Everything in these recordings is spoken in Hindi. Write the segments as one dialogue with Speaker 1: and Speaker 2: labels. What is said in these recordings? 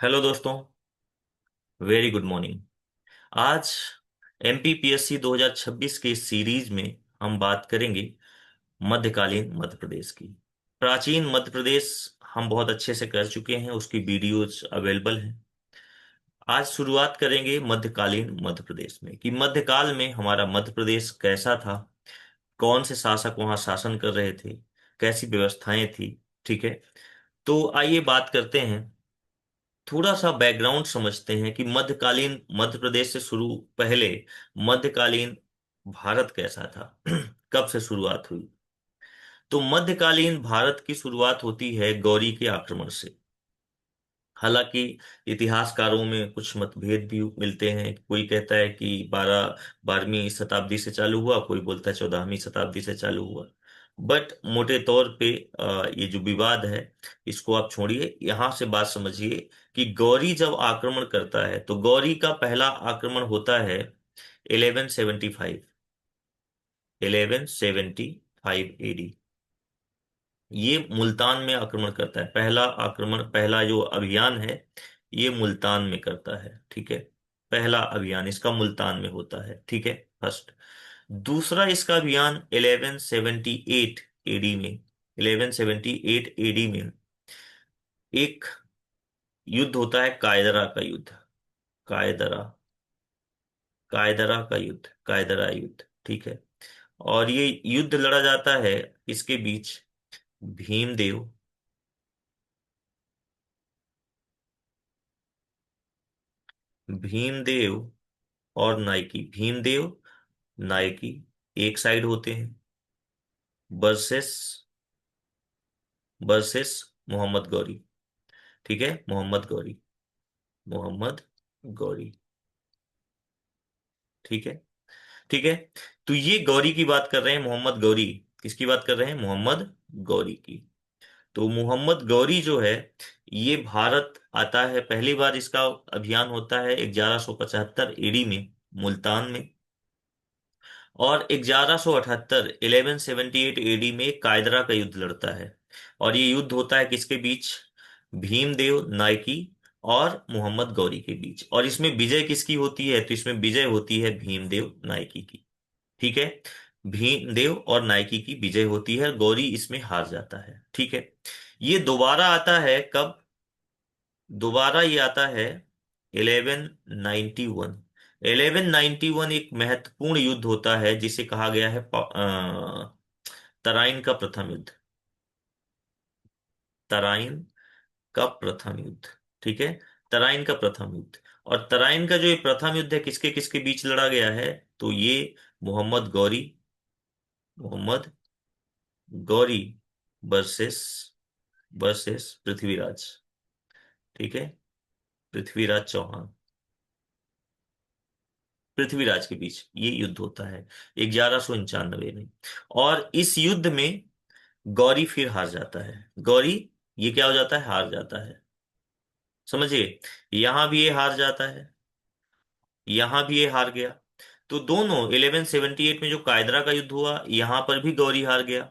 Speaker 1: हेलो दोस्तों। Very good morning. आज एमपीपीएससी 2026 के इस सीरीज में हम बात करेंगे मध्यकालीन मध्य प्रदेश की। प्राचीन मध्य प्रदेश हम बहुत अच्छे से कर चुके हैं, उसकी वीडियोज अवेलेबल हैं। आज शुरुआत करेंगे मध्यकालीन मध्य प्रदेश में कि मध्यकाल में हमारा मध्य प्रदेश कैसा था, कौन से शासक वहां शासन कर रहे थे, कैसी व्यवस्थाएं थी। ठीक है, तो आइए बात करते हैं। थोड़ा सा बैकग्राउंड समझते हैं कि मध्यकालीन मध्य प्रदेश से शुरू पहले मध्यकालीन भारत कैसा था। कब से शुरुआत हुई? तो मध्यकालीन भारत की शुरुआत होती है गौरी के आक्रमण से। हालांकि इतिहासकारों में कुछ मतभेद भी मिलते हैं। कोई कहता है कि 12वीं शताब्दी से चालू हुआ, कोई बोलता है 14वीं शताब्दी से चालू हुआ। बट मोटे तौर पे ये जो विवाद है, इसको आप छोड़िए, यहाँ से बात समझिए कि गौरी जब आक्रमण करता है तो गौरी का पहला आक्रमण होता है 1175। 1175 एडी। ये मुल्तान में आक्रमण करता है। पहला आक्रमण, पहला जो अभियान है, ये मुल्तान में करता है। ठीक है, पहला अभियान इसका मुल्तान में होता है। ठीक है, फर्स्ट। दूसरा इसका अभियान 1178 एडी में। 1178 एडी में एक युद्ध होता है, कायदरा का युद्ध। कायदरा, कायदरा का युद्ध, कायदरा युद्ध। ठीक है, और ये युद्ध लड़ा जाता है इसके बीच भीमदेव, भीमदेव और नायकी। भीमदेव, नायकी एक साइड होते हैं, वर्सेस वर्सेस मोहम्मद गौरी। ठीक है, मोहम्मद गौरी, मोहम्मद गौरी। ठीक है, ठीक है। तो ये गौरी की बात कर रहे हैं, मोहम्मद गौरी। किसकी बात कर रहे हैं? मोहम्मद गौरी की। तो मोहम्मद गौरी जो है, ये भारत आता है पहली बार। इसका अभियान होता है 1175 ईडी में, मुल्तान में। और 1178, 1178 एडी में कायदरा का युद्ध लड़ता है। और ये युद्ध होता है किसके बीच? भीमदेव नायकी और मोहम्मद गौरी के बीच। और इसमें विजय किसकी होती है? तो इसमें विजय होती है भीमदेव नायकी की। ठीक है, भीमदेव और नायकी की विजय होती है, गौरी इसमें हार जाता है। ठीक है, ये दोबारा आता है कब? दोबारा ये आता है 1191। 1191 एक महत्वपूर्ण युद्ध होता है जिसे कहा गया है तराइन का प्रथम युद्ध। तराइन का प्रथम युद्ध। ठीक है, तराइन का प्रथम युद्ध। और तराइन का जो ये प्रथम युद्ध है, किसके किसके बीच लड़ा गया है? तो ये मोहम्मद गौरी, मोहम्मद गौरी वर्सेस वर्सेस पृथ्वीराज। ठीक है, पृथ्वीराज चौहान, पृथ्वीराज के बीच ये युद्ध होता है 1191 में। और इस युद्ध में गौरी फिर हार जाता है। गौरी, ये क्या हो जाता है? हार जाता है। समझिए, यहां भी ये हार जाता है, यहां भी ये हार गया। तो दोनों 1178 में जो कायदरा का युद्ध हुआ, यहां पर भी गौरी हार गया।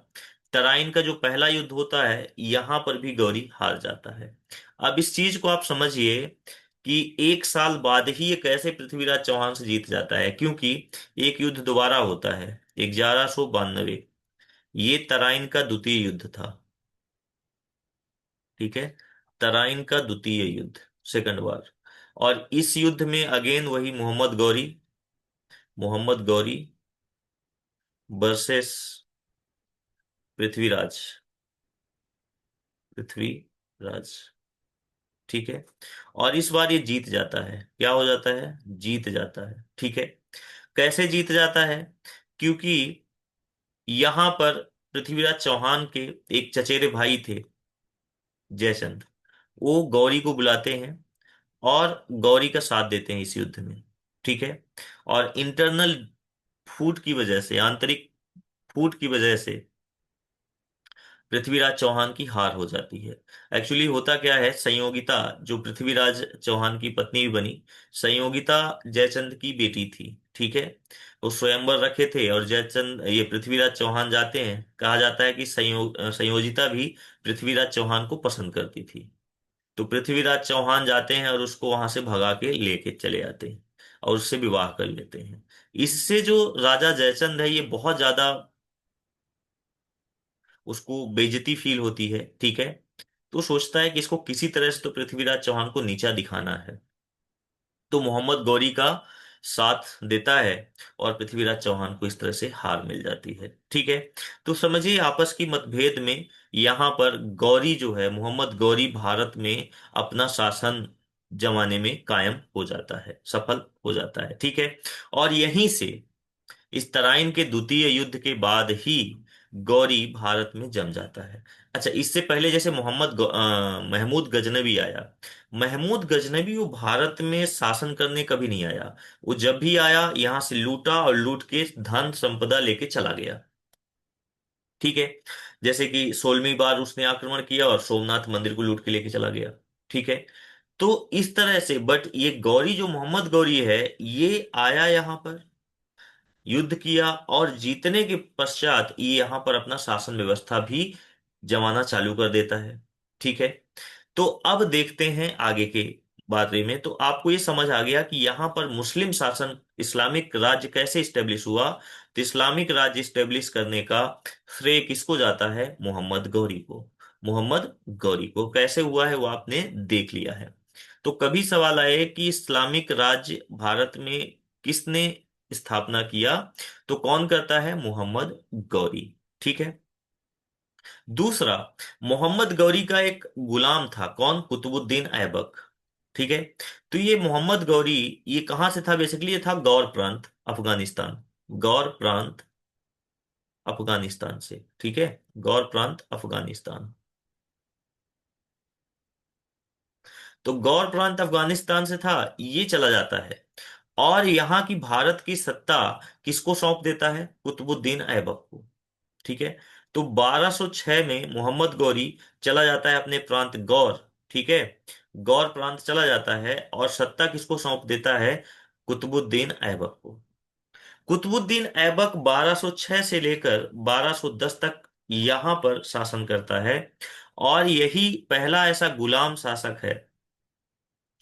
Speaker 1: तराइन का जो पहला युद्ध होता है, यहां पर भी गौरी हार जाता है। अब इस चीज को आप समझिए कि एक साल बाद ही ये कैसे पृथ्वीराज चौहान से जीत जाता है, क्योंकि एक युद्ध दोबारा होता है 1192। ये तराइन का द्वितीय युद्ध था। ठीक है, तराइन का द्वितीय युद्ध, सेकंड वार। और इस युद्ध में अगेन वही मोहम्मद गौरी, मोहम्मद गौरी वर्सेस पृथ्वीराज, पृथ्वीराज। ठीक है, और इस बार ये जीत जाता है। क्या हो जाता है? जीत जाता है। ठीक है, कैसे जीत जाता है? क्योंकि यहां पर पृथ्वीराज चौहान के एक चचेरे भाई थे, जयचंद। वो गौरी को बुलाते हैं और गौरी का साथ देते हैं इस युद्ध में। ठीक है, और इंटरनल फूट की वजह से, आंतरिक फूट की वजह से पृथ्वीराज चौहान की हार हो जाती है। एक्चुअली होता क्या है, संयोगिता, जो पृथ्वीराज चौहान की पत्नी भी बनी, संयोगिता जयचंद की बेटी थी। ठीक है, वो स्वयंवर रखे थे और जयचंद, ये पृथ्वीराज चौहान जाते हैं। कहा जाता है कि संयोजिता भी पृथ्वीराज चौहान को पसंद करती थी। तो पृथ्वीराज चौहान जाते हैं और उसको वहां से भगा के लेके चले आते हैं और उससे विवाह कर लेते हैं। इससे जो राजा जयचंद है ये बहुत ज्यादा उसको बेइज्जती फील होती है, ठीक है। तो सोचता है कि इसको किसी तरह से तो पृथ्वीराज चौहान को नीचा दिखाना है, तो मोहम्मद गौरी का साथ देता है और पृथ्वीराज चौहान को इस तरह से हार मिल जाती है, ठीक है। तो समझिए आपस की मतभेद में यहाँ पर गौरी जो है, मोहम्मद गौरी भारत में अपना शासन जमाने में कायम हो जाता है, सफल हो जाता है, ठीक है। और यहीं से इस तराइन के द्वितीय युद्ध के बाद ही गौरी भारत में जम जाता है। अच्छा, इससे पहले जैसे महमूद गजनवी आया। महमूद गजनवी वो भारत में शासन करने कभी नहीं आया। वो जब भी आया यहाँ से लूटा और लूट के धन संपदा लेके चला गया, ठीक है। जैसे कि 16वीं बार उसने आक्रमण किया और सोमनाथ मंदिर को लूट के लेके चला गया, ठीक है। तो इस तरह से, बट ये गौरी जो मोहम्मद गौरी है, ये आया यहाँ पर, युद्ध किया और जीतने के पश्चात ये यहां पर अपना शासन व्यवस्था भी जमाना चालू कर देता है, ठीक है। तो अब देखते हैं आगे के बारे में। तो आपको ये समझ आ गया कि यहाँ पर मुस्लिम शासन, इस्लामिक राज्य कैसे स्टेब्लिश हुआ। तो इस्लामिक राज्य स्टेब्लिश करने का श्रेय किसको जाता है? मोहम्मद गौरी को। मोहम्मद गौरी को कैसे हुआ है वो आपने देख लिया है। तो कभी सवाल आए कि इस्लामिक राज्य भारत में किसने स्थापना किया, तो कौन करता है? मोहम्मद गौरी, ठीक है। दूसरा, मोहम्मद गौरी का एक गुलाम था, कौन? कुतुबुद्दीन ऐबक, ठीक है। तो ये मोहम्मद गौरी, ये कहां से था? बेसिकली ये था गौर प्रांत, अफगानिस्तान। गौर प्रांत अफगानिस्तान से, ठीक है। गौर प्रांत अफगानिस्तान। तो गौर प्रांत अफगानिस्तान से था, ये चला जाता है और यहाँ की भारत की सत्ता किसको सौंप देता है? कुतुबुद्दीन ऐबक को, ठीक है। तो 1206 में मोहम्मद गौरी चला जाता है अपने प्रांत गौर, ठीक है। गौर प्रांत चला जाता है और सत्ता किसको सौंप देता है? कुतुबुद्दीन ऐबक को। कुतुबुद्दीन ऐबक 1206 से लेकर 1210 तक यहां पर शासन करता है और यही पहला ऐसा गुलाम शासक है,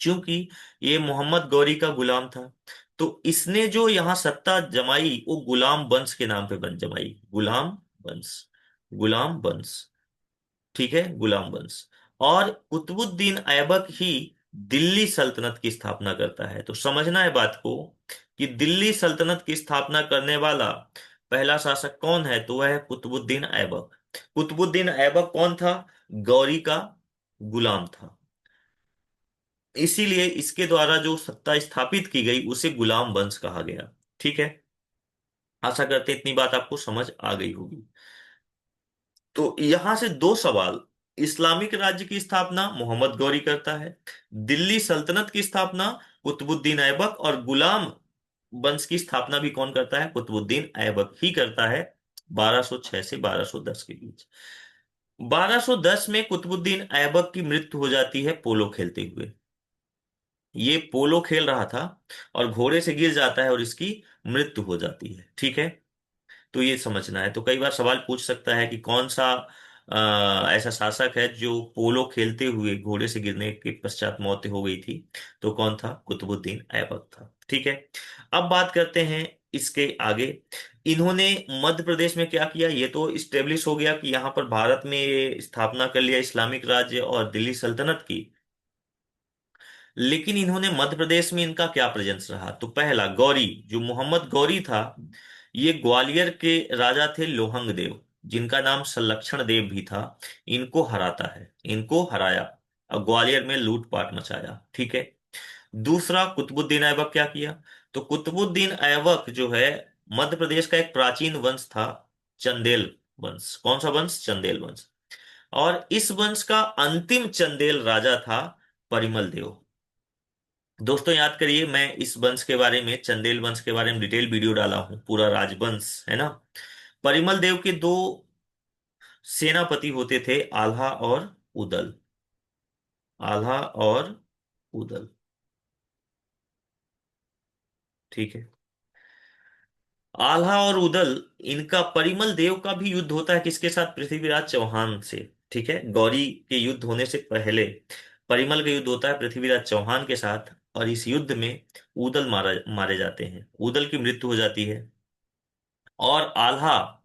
Speaker 1: क्योंकि ये मोहम्मद गौरी का गुलाम था। तो इसने जो यहाँ सत्ता जमाई वो गुलाम वंश के नाम पे बन जमाई, गुलाम वंश, गुलाम वंश, ठीक है, गुलाम वंश। और कुतुबुद्दीन ऐबक ही दिल्ली सल्तनत की स्थापना करता है। तो समझना है बात को कि दिल्ली सल्तनत की स्थापना करने वाला पहला शासक कौन है? तो वह है कुतुबुद्दीन ऐबक। कुतुबुद्दीन ऐबक कौन था? गौरी का गुलाम था। इसीलिए इसके द्वारा जो सत्ता स्थापित की गई उसे गुलाम वंश कहा गया, ठीक है। आशा करते हैं इतनी बात आपको समझ आ गई होगी। तो यहां से दो सवाल, इस्लामिक राज्य की स्थापना मोहम्मद गौरी करता है, दिल्ली सल्तनत की स्थापना कुतुबुद्दीन ऐबक, और गुलाम वंश की स्थापना भी कौन करता है? कुतुबुद्दीन ऐबक ही करता है, 1206 से 1210 के बीच। 1210 में कुतुबुद्दीन ऐबक की मृत्यु हो जाती है पोलो खेलते हुए। ये पोलो खेल रहा था और घोड़े से गिर जाता है और इसकी मृत्यु हो जाती है, ठीक है। तो ये समझना है। तो कई बार सवाल पूछ सकता है कि कौन सा ऐसा शासक है जो पोलो खेलते हुए घोड़े से गिरने के पश्चात मौत हो गई थी। तो कौन था? कुतुबुद्दीन ऐबक था, ठीक है। अब बात करते हैं इसके आगे। इन्होंने मध्य प्रदेश में क्या किया? ये तो इस्टेब्लिश हो गया कि यहाँ पर भारत में ये स्थापना कर लिया इस्लामिक राज्य और दिल्ली सल्तनत की। लेकिन इन्होंने मध्य प्रदेश में इनका क्या प्रेजेंस रहा? तो पहला, गौरी, जो मोहम्मद गौरी था, ये ग्वालियर के राजा थे लोहंग देव, जिनका नाम संलक्षण देव भी था। इनको हराता है, इनको हराया और ग्वालियर में लूटपाट मचाया, ठीक है। दूसरा, कुतुबुद्दीन ऐबक क्या किया? तो कुतुबुद्दीन ऐबक जो है, मध्य प्रदेश का एक प्राचीन वंश था, चंदेल वंश। कौन सा वंश? चंदेल वंश। और इस वंश का अंतिम चंदेल राजा था परिमल देव। दोस्तों याद करिए, मैं इस वंश के बारे में, चंदेल वंश के बारे में डिटेल वीडियो डाला हूं, पूरा राजवंश है ना। परिमल देव के दो सेनापति होते थे, आल्हा और उदल। आल्हा और उदल, ठीक है। आल्हा और उदल, इनका, परिमल देव का भी युद्ध होता है किसके साथ? पृथ्वीराज चौहान से, ठीक है, गौरी के युद्ध होने से पहले परिमल का युद्ध होता है पृथ्वीराज चौहान के साथ, और इस युद्ध में उदल मारे जाते हैं, उदल की मृत्यु हो जाती है। और आल्हा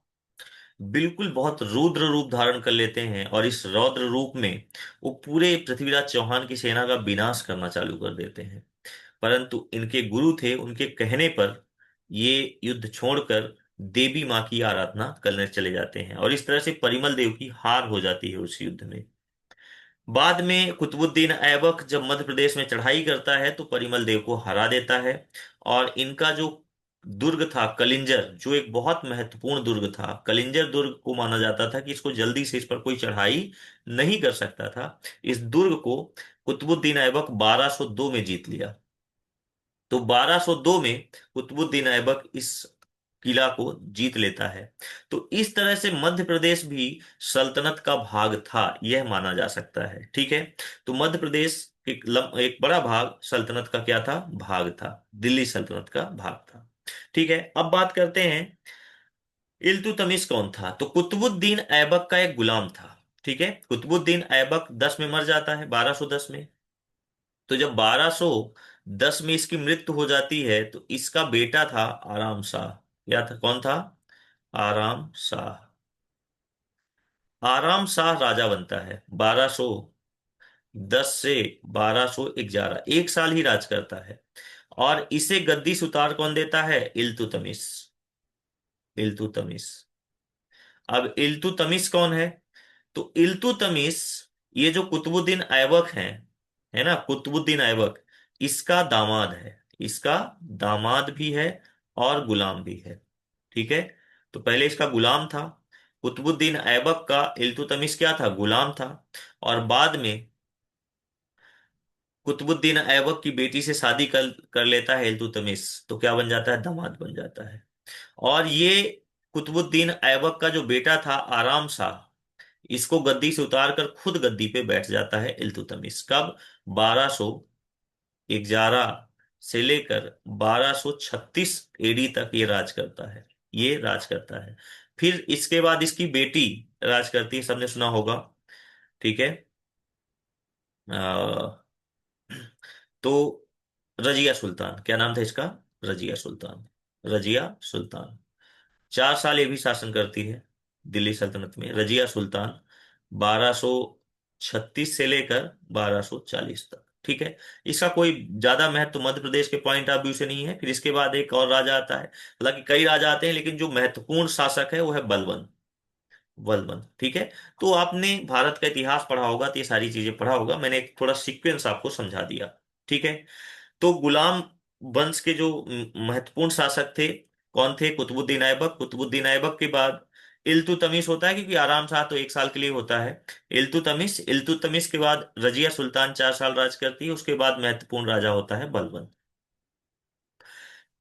Speaker 1: बिल्कुल बहुत रुद्र रूप धारण कर लेते हैं, और इस रौद्र रूप में वो पूरे पृथ्वीराज चौहान की सेना का विनाश करना चालू कर देते हैं। परंतु इनके गुरु थे, उनके कहने पर ये युद्ध छोड़कर देवी माँ की आराधना करने चले जाते हैं, और इस तरह से परिमल देव की हार हो जाती है उस युद्ध में। बाद में कुतुबुद्दीन ऐबक जब मध्य प्रदेश में चढ़ाई करता है तो परिमल देव को हरा देता है। और इनका जो दुर्ग था कलिंजर, जो एक बहुत महत्वपूर्ण दुर्ग था, कलिंजर दुर्ग को माना जाता था कि इसको जल्दी से इस पर कोई चढ़ाई नहीं कर सकता था। इस दुर्ग को कुतुबुद्दीन ऐबक 1202 में जीत लिया। तो 1202 में कुतुबुद्दीन ऐबक इस किला को जीत लेता है। तो इस तरह से मध्य प्रदेश भी सल्तनत का भाग था, यह माना जा सकता है। ठीक है। तो मध्य प्रदेश एक बड़ा भाग सल्तनत का क्या था, भाग था, दिल्ली सल्तनत का भाग था। ठीक है। अब बात करते हैं इल्तुतमिश कौन था। तो कुतुबुद्दीन ऐबक का एक गुलाम था। ठीक है। कुतुबुद्दीन ऐबक 10 में मर जाता है, 1210 में। तो जब 1210 में इसकी मृत्यु हो जाती है तो इसका बेटा था आराम शाह। या था, कौन था, आराम शाह। आराम शाह राजा बनता है 1210 से 1211, 1 साल ही राज करता है। और इसे गद्दी से उतार कौन देता है, इल्तुतमिश। इल्तुतमिश। अब इल्तुतमिश कौन है, तो इल्तुतमिश ये जो कुतुबुद्दीन ऐबक है ना, कुतुबुद्दीन ऐबक इसका दामाद है, इसका दामाद भी है और गुलाम भी है। ठीक है। तो पहले इसका गुलाम था, कुतुबुद्दीन ऐबक का इल्तुतमिश क्या था, गुलाम था। और बाद में कुतुबुद्दीन ऐबक की बेटी से शादी कर लेता है इल्तुतमिश, तो क्या बन जाता है, दामाद बन जाता है। और ये कुतुबुद्दीन ऐबक का जो बेटा था आराम शाह, इसको गद्दी से उतारकर खुद गद्दी पे बैठ जाता है इल्तुतमिश। कब, 1211 से लेकर 1236 एडी तक ये राज करता है, ये राज करता है। फिर इसके बाद इसकी बेटी राज करती है, सबने सुना होगा। ठीक है। अ, तो रजिया सुल्तान, क्या नाम था इसका, रजिया सुल्तान। रजिया सुल्तान 4 साल ये भी शासन करती है दिल्ली सल्तनत में, रजिया सुल्तान, 1236 से लेकर 1240 तक। ठीक है। इसका कोई ज्यादा महत्व मध्य प्रदेश के पॉइंट ऑफ व्यू से नहीं है। फिर इसके बाद एक और राजा आता है, हालांकि कई राजा आते हैं, लेकिन जो महत्वपूर्ण शासक है वो है बलबन। बलबन। ठीक है। तो आपने भारत का इतिहास पढ़ा होगा, तो ये सारी चीजें पढ़ा होगा, मैंने एक थोड़ा सीक्वेंस आपको समझा दिया। ठीक है। तो गुलाम वंश के जो महत्वपूर्ण शासक थे, कौन थे, कुतुबुद्दीन ऐबक। कुतुबुद्दीन ऐबक के बाद इल्तुतमिश होता है, क्योंकि आराम शाह तो 1 साल के लिए होता है। इल्तुतमिश, इल्तुतमिश के बाद रजिया सुल्तान 4 साल राज करती है, उसके बाद महत्वपूर्ण राजा होता है बलबन।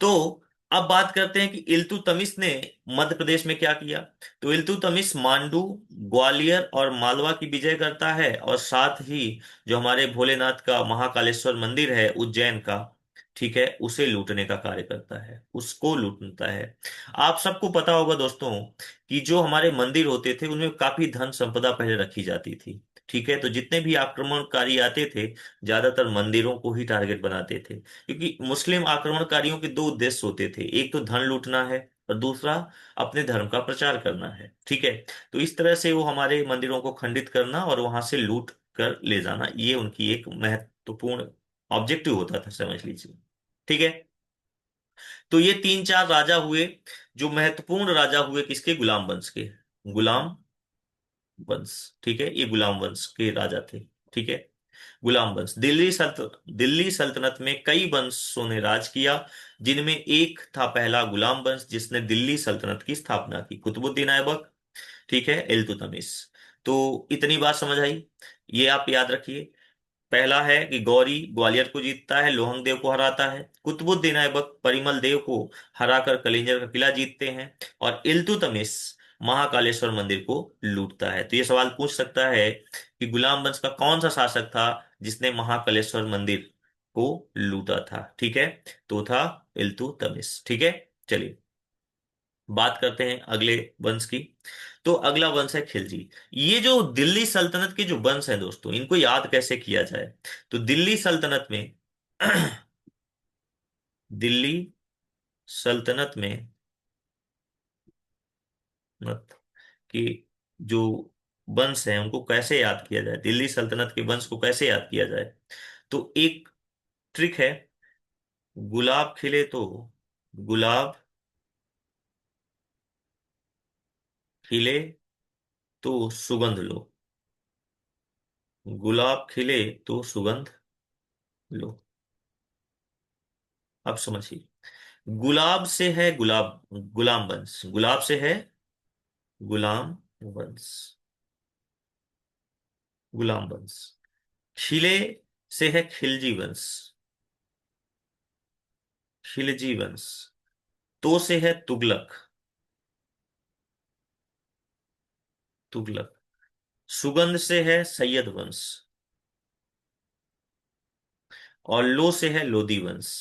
Speaker 1: तो अब बात करते हैं कि इल्तुतमिश ने मध्य प्रदेश में क्या किया। तो इल्तुतमिश मांडू, ग्वालियर और मालवा की विजय करता है, और साथ ही जो हमारे भोलेनाथ का महाकालेश्वर मंदिर है उज्जैन का, ठीक है, उसे लूटने का कार्य करता है, उसको लूटता है। आप सबको पता होगा दोस्तों कि जो हमारे मंदिर होते थे उनमें काफी धन संपदा पहले रखी जाती थी। ठीक है। तो जितने भी आक्रमणकारी आते थे, ज्यादातर मंदिरों को ही टारगेट बनाते थे, क्योंकि मुस्लिम आक्रमणकारियों के 2 उद्देश्य होते थे, एक तो धन लूटना है, और दूसरा अपने धर्म का प्रचार करना है। ठीक है। तो इस तरह से वो हमारे मंदिरों को खंडित करना और वहां से लूट कर ले जाना, ये उनकी एक महत्वपूर्ण ऑब्जेक्टिव होता था, समझ लीजिए। ठीक है। तो ये 3 4 राजा हुए, जो महत्वपूर्ण राजा हुए किसके, गुलाम वंश के, गुलाम वंश। ठीक है। ये गुलाम वंश के राजा थे। ठीक है। गुलाम वंश, दिल्ली सल्तनत में कई वंशों ने राज किया, जिनमें एक था पहला गुलाम वंश जिसने दिल्ली सल्तनत की स्थापना की, कुतुबुद्दीन ऐबक। ठीक है, इल्तुतमिश। तो इतनी बात समझ आई, ये आप याद रखिए। पहला है कि गौरी ग्वालियर को जीतता है, लोहंग देव को हराता है। कुतुबुद्दीन ऐबक परिमल देव को हराकर कलिंजर का किला जीतते हैं। और इल्तुतमिश महाकालेश्वर मंदिर को लूटता है। तो ये सवाल पूछ सकता है कि गुलाम वंश का कौन सा शासक था जिसने महाकालेश्वर मंदिर को लूटा था। ठीक है। तो था इल्तुतमिश। ठीक है। चलिए बात करते हैं अगले वंश की। तो अगला वंश है खिलजी। ये जो दिल्ली सल्तनत के जो वंश है दोस्तों, इनको याद कैसे किया जाए? तो दिल्ली सल्तनत में दिल्ली सल्तनत में मत कि जो वंश है उनको कैसे याद किया जाए, दिल्ली सल्तनत के वंश को कैसे याद किया जाए? तो एक ट्रिक है, गुलाब खिले तो, गुलाब खिले तो सुगंध लो, गुलाब खिले तो सुगंध लो। अब समझिए, गुलाब से है गुलाब, गुलाम वंश, गुलाब से है गुलाम वंश, गुलाम वंश। खिले से है खिलजी वंश, खिलजी वंश। तो से है तुगलक, तुगलक। सुगंध से है सैयद वंश, और लो से है लोदी वंश।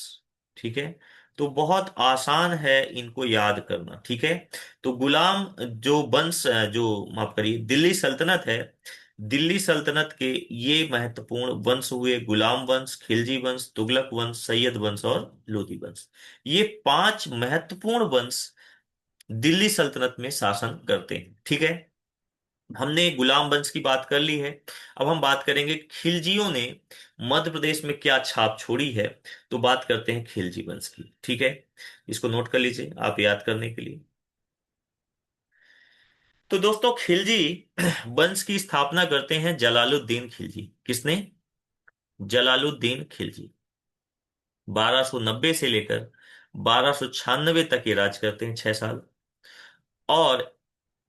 Speaker 1: ठीक है, तो बहुत आसान है इनको याद करना। ठीक है, तो गुलाम जो वंश, जो माफ करिए दिल्ली सल्तनत है, दिल्ली सल्तनत के ये महत्वपूर्ण वंश हुए गुलाम वंश, खिलजी वंश, तुगलक वंश, सैयद वंश और लोदी वंश। ये पांच महत्वपूर्ण वंश दिल्ली सल्तनत में शासन करते हैं। ठीक है, हमने गुलाम वंश की बात कर ली है। अब हम बात करेंगे खिलजियों ने मध्य प्रदेश में क्या छाप छोड़ी है। तो बात करते हैं खिलजी वंश की। ठीक है, इसको नोट कर लीजिए आप याद करने के लिए। तो दोस्तों खिलजी वंश की स्थापना करते हैं जलालुद्दीन खिलजी। किसने? जलालुद्दीन खिलजी। 1290 से लेकर 1296 तक ये राज करते हैं, 6 साल। और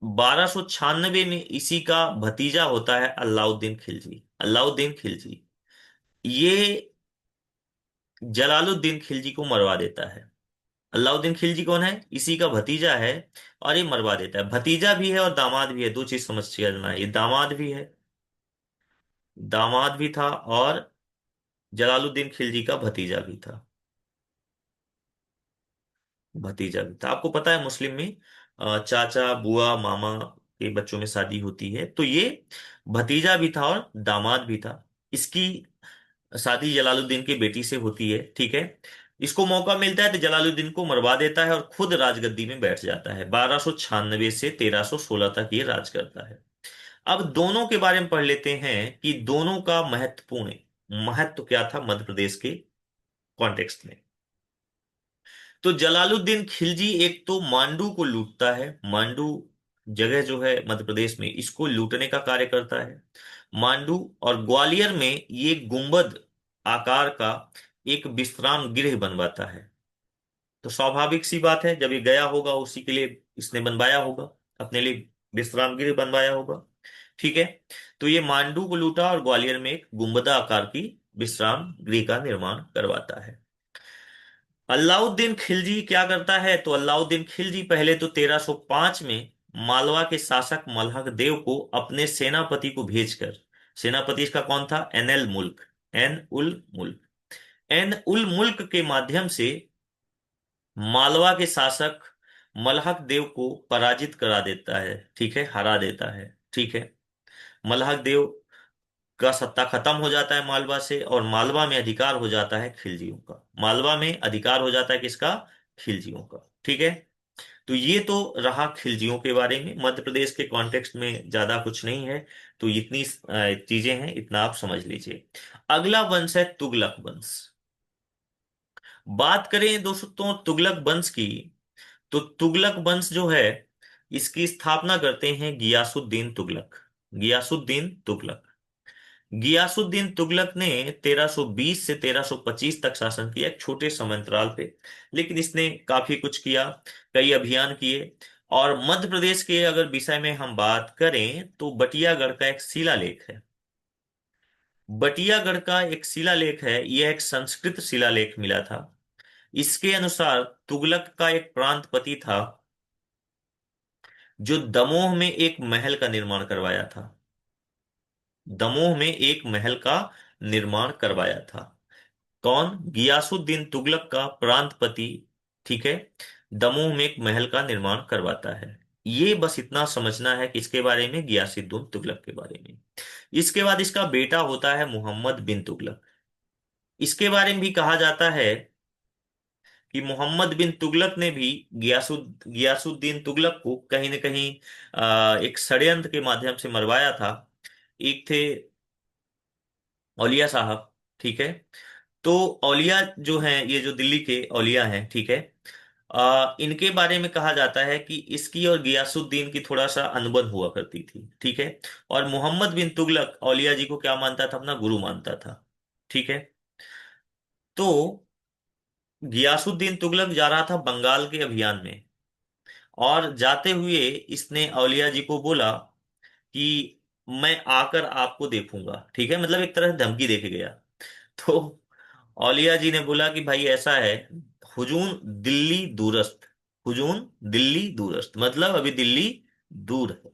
Speaker 1: 1296 में इसी का भतीजा होता है अलाउद्दीन खिलजी। अलाउद्दीन खिलजी ये जलालुद्दीन खिलजी को मरवा देता है। अलाउद्दीन खिलजी कौन है? इसी का भतीजा है, और ये मरवा देता है। भतीजा भी है और दामाद भी है, दो चीज समझ चलना है, ये दामाद भी है, दामाद भी था, और जलालुद्दीन खिलजी का भतीजा भी था, भतीजा भी था। आपको पता है मुस्लिम में चाचा बुआ मामा के बच्चों में शादी होती है, तो ये भतीजा भी था और दामाद भी था। इसकी शादी जलालुद्दीन की बेटी से होती है। ठीक है, इसको मौका मिलता है तो जलालुद्दीन को मरवा देता है और खुद राजगद्दी में बैठ जाता है। 1296 से 1316 तक ये राज करता है। अब दोनों के बारे में पढ़ लेते हैं कि दोनों का महत्वपूर्ण महत्व क्या था मध्य प्रदेश के कॉन्टेक्स्ट में। तो जलालुद्दीन खिलजी एक तो मांडू को लूटता है, मांडू जगह जो है मध्य प्रदेश में, इसको लूटने का कार्य करता है। मांडू और ग्वालियर में ये गुंबद आकार का एक विश्राम गृह बनवाता है। तो स्वाभाविक सी बात है, जब ये गया होगा उसी के लिए इसने बनवाया होगा, अपने लिए विश्राम गृह बनवाया होगा। ठीक है, तो ये मांडू को लूटा और ग्वालियर में एक गुंबदा आकार की विश्राम गृह का निर्माण करवाता है। अलाउद्दीन खिलजी क्या करता है? तो अलाउद्दीन खिलजी पहले तो 1305 में मालवा के शासक मलहक देव को अपने सेनापति को भेजकर, सेनापति इसका कौन था? एन एल मुल्क, एन उल मुल्क, एन उल मुल्क के माध्यम से मालवा के शासक मलहक देव को पराजित करा देता है। ठीक है, हरा देता है। ठीक है, मलहक देव का सत्ता खत्म हो जाता है मालवा से, और मालवा में अधिकार हो जाता है खिलजियों का। मालवा में अधिकार हो जाता है किसका? खिलजियों का। ठीक है, तो ये तो रहा खिलजियों के बारे में। मध्य प्रदेश के कॉन्टेक्स्ट में ज्यादा कुछ नहीं है, तो इतनी चीजें हैं, इतना आप समझ लीजिए। अगला वंश है तुगलक वंश। बात करें दोस्तों तुगलक वंश की, तो तुगलक वंश जो है इसकी स्थापना करते हैं गियासुद्दीन तुगलक। गियासुद्दीन तुगलक, गियासुद्दीन तुगलक ने 1320 से 1325 तक शासन किया, एक छोटे समंतराल पे, लेकिन इसने काफी कुछ किया, कई अभियान किए। और मध्य प्रदेश के अगर विषय में हम बात करें तो बटियागढ़ का एक शिलालेख है, बटियागढ़ का एक शिलालेख है, यह एक संस्कृत शिलालेख मिला था। इसके अनुसार तुगलक का एक प्रांतपति था जो दमोह में एक महल का निर्माण करवाया था, दमोह में एक महल का निर्माण करवाया था। कौन? गियासुद्दीन तुगलक का प्रांतपति। ठीक है, दमोह में एक महल का निर्माण करवाता है। ये बस इतना समझना है कि इसके बारे में, गियासुद्दीन तुगलक के बारे में। इसके बाद इसका बेटा होता है मोहम्मद बिन तुगलक। इसके बारे में भी कहा जाता है कि मोहम्मद बिन तुगलक ने भी गियासुद्दीन तुगलक को कहीं न कहीं एक षड्यंत्र के माध्यम से मरवाया था। एक थे औलिया साहब, ठीक है। तो औलिया जो हैं, ये जो दिल्ली के औलिया हैं, ठीक है, इनके बारे में कहा जाता है कि इसकी और गियासुद्दीन की थोड़ा सा अनबन हुआ करती थी, ठीक है। और मोहम्मद बिन तुगलक औलिया जी को क्या मानता था? अपना गुरु मानता था, ठीक है। तो गियासुद्दीन तुगलक जा रहा था बंगाल के अभियान में, और जाते हुए इसने औलिया जी को बोला कि मैं आकर आपको देखूंगा, ठीक है, मतलब एक तरह से धमकी देके गया। तो औलिया जी ने बोला कि भाई ऐसा है, हुजून दिल्ली दूरस्थ, हुजून दिल्ली दूरस्थ, मतलब अभी दिल्ली दूर है,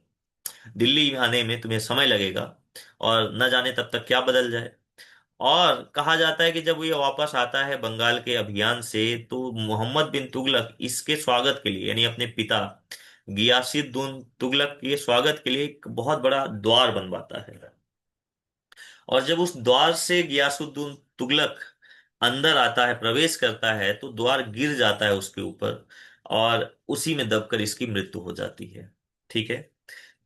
Speaker 1: दिल्ली आने में तुम्हें समय लगेगा, और न जाने तब तक क्या बदल जाए। और कहा जाता है कि जब ये वापस आता है बंगाल के अभियान से, तो मोहम्मद बिन तुगलक इसके स्वागत के लिए, यानी अपने पिता गियासुद्दीन तुगलक के स्वागत के लिए एक बहुत बड़ा द्वार बनवाता है। और जब उस द्वार से गियासुद्दीन तुगलक अंदर आता है, प्रवेश करता है, तो द्वार गिर जाता है उसके ऊपर, और उसी में दबकर इसकी मृत्यु हो जाती है, ठीक है।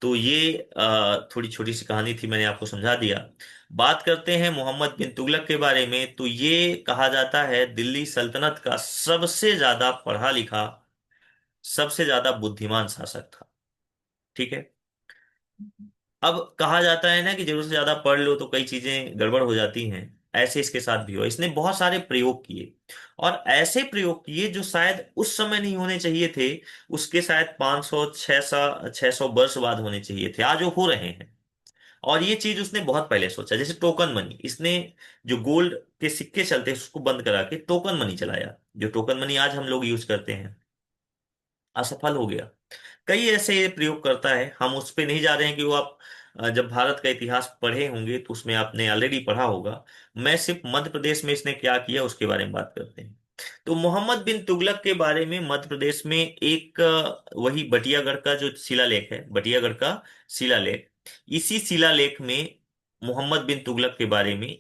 Speaker 1: तो ये थोड़ी छोटी सी कहानी थी, मैंने आपको समझा दिया। बात करते हैं मोहम्मद बिन तुगलक के बारे में। तो ये कहा जाता है दिल्ली सल्तनत का सबसे ज्यादा पढ़ा लिखा, सबसे ज्यादा बुद्धिमान शासक था, ठीक है। अब कहा जाता है ना कि जरूरत से ज्यादा पढ़ लो तो कई चीजें गड़बड़ हो जाती हैं। ऐसे इसके साथ भी हुआ, इसने बहुत सारे प्रयोग किए, और ऐसे प्रयोग किए जो शायद उस समय नहीं होने चाहिए थे, उसके शायद 500 600 वर्ष बाद होने चाहिए थे, आज वो हो रहे हैं। और ये चीज उसने बहुत पहले सोचा, जैसे टोकन मनी, इसने जो गोल्ड के सिक्के चलते हैं उसको बंद करा के टोकन मनी चलाया, जो टोकन मनी आज हम लोग यूज करते हैं, असफल हो गया। कई ऐसे प्रयोग करता है, हम उस पे नहीं जा रहे हैं कि वो आप जब भारत का इतिहास पढ़े होंगे तो उसमें आपने ऑलरेडी पढ़ा होगा। मैं सिर्फ मध्य प्रदेश में इसने क्या किया उसके बारे में बात करते हैं। तो मोहम्मद बिन तुगलक के बारे में मध्य प्रदेश में एक वही बटियागढ़ का जो शिलालेख है, बटियागढ़ का शिलालेख, इसी शिलालेख में मोहम्मद बिन तुगलक के बारे में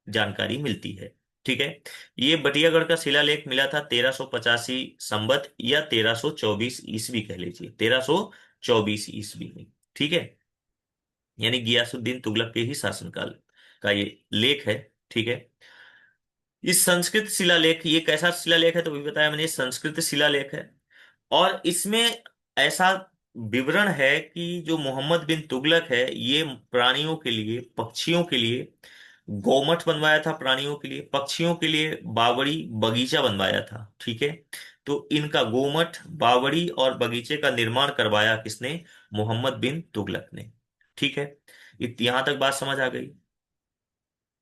Speaker 1: जानकारी मिलती है, ठीक है। ये बटियागढ़ का शिलालेख मिला था 1385 संवत या 1324 ईस्वी कह लीजिए, 1324 ईस्वी में, ठीक है। यानी गियासुद्दीन तुगलक के ही शासनकाल का ये लेख है, ठीक है। इस संस्कृत शिलालेख, ये कैसा शिलालेख है तो भी बताया मैंने, संस्कृत शिलालेख है। और इसमें ऐसा विवरण है कि जो मोहम्मद बिन तुगलक है, ये प्राणियों के लिए, पक्षियों के लिए गौमठ बनवाया था, प्राणियों के लिए, पक्षियों के लिए बावड़ी बगीचा बनवाया था, ठीक है। तो इनका गोमठ, बावड़ी और बगीचे का निर्माण करवाया किसने? मोहम्मद बिन तुगलक ने, ठीक है। यहां तक बात समझ आ गई।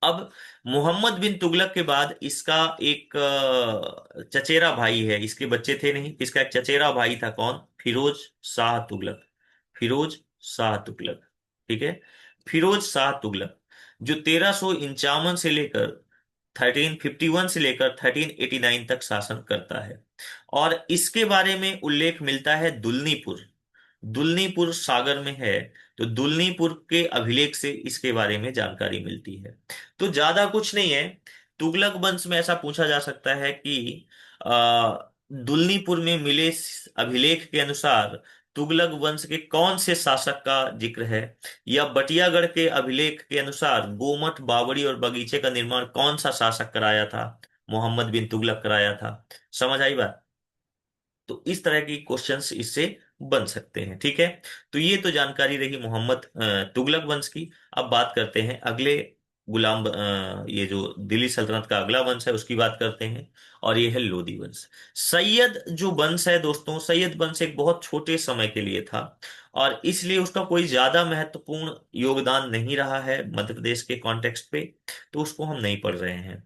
Speaker 1: अब मोहम्मद बिन तुगलक के बाद इसका एक चचेरा भाई है, इसके बच्चे थे नहीं, इसका एक चचेरा भाई था, कौन? फिरोज शाह तुगलक, फिरोज शाह तुगलक, ठीक है। फिरोज शाह तुगलक जो 1351 से लेकर 1351 से लेकर 1389 तक शासन करता है। और इसके बारे में उल्लेख मिलता है दुलनीपुर, दुलनीपुर सागर में है। तो दुलनीपुर के अभिलेख से इसके बारे में जानकारी मिलती है। तो ज्यादा कुछ नहीं है। तुगलक वंश में ऐसा पूछा जा सकता है कि दुलनीपुर में मिले अभिलेख के अनुसार तुगलक वंश के कौन से शासक का जिक्र है, या बटियागढ़ के अभिलेख के अनुसार गोमठ, बावड़ी और बगीचे का निर्माण कौन सा शासक कराया था? मोहम्मद बिन तुगलक कराया था। समझ आई बात? तो इस तरह की क्वेश्चंस इससे बन सकते हैं, ठीक है। तो ये तो जानकारी रही मोहम्मद तुगलक वंश की। अब बात करते हैं अगले ये जो दिल्ली सल्तनत का अगला वंश है उसकी बात करते हैं, और ये है लोदी वंश। सैयद जो वंश है दोस्तों, सैयद वंश एक बहुत छोटे समय के लिए था, और इसलिए उसका कोई ज्यादा महत्वपूर्ण योगदान नहीं रहा है मध्य प्रदेश के कॉन्टेक्स्ट पे, तो उसको हम नहीं पढ़ रहे हैं।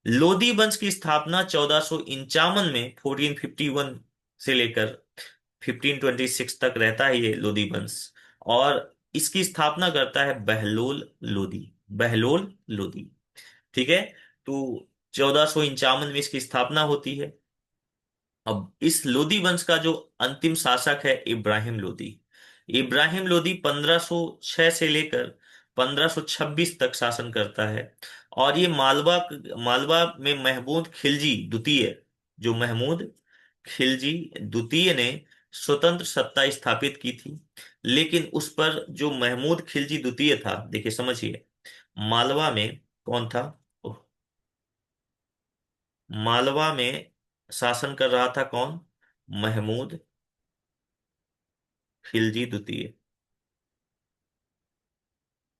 Speaker 1: लोधी वंश की स्थापना 1451 में, 1451 से लेकर 1526 तक रहता है ये लोधी वंश, और इसकी स्थापना करता है बहलोल लोधी, बहलोल लोधी, ठीक है। तो 1451 में इसकी स्थापना होती है। अब इस लोदी वंश का जो अंतिम शासक है इब्राहिम लोदी। इब्राहिम लोदी 1506 से लेकर 1526 तक शासन करता है। और ये मालवा मालवा में महमूद खिलजी द्वितीय, जो महमूद खिलजी द्वितीय ने स्वतंत्र सत्ता स्थापित की थी। लेकिन उस पर जो महमूद खिलजी द्वितीय था, देखिए समझिए, मालवा में कौन था? मालवा में शासन कर रहा था कौन? महमूद खिलजी द्वितीय।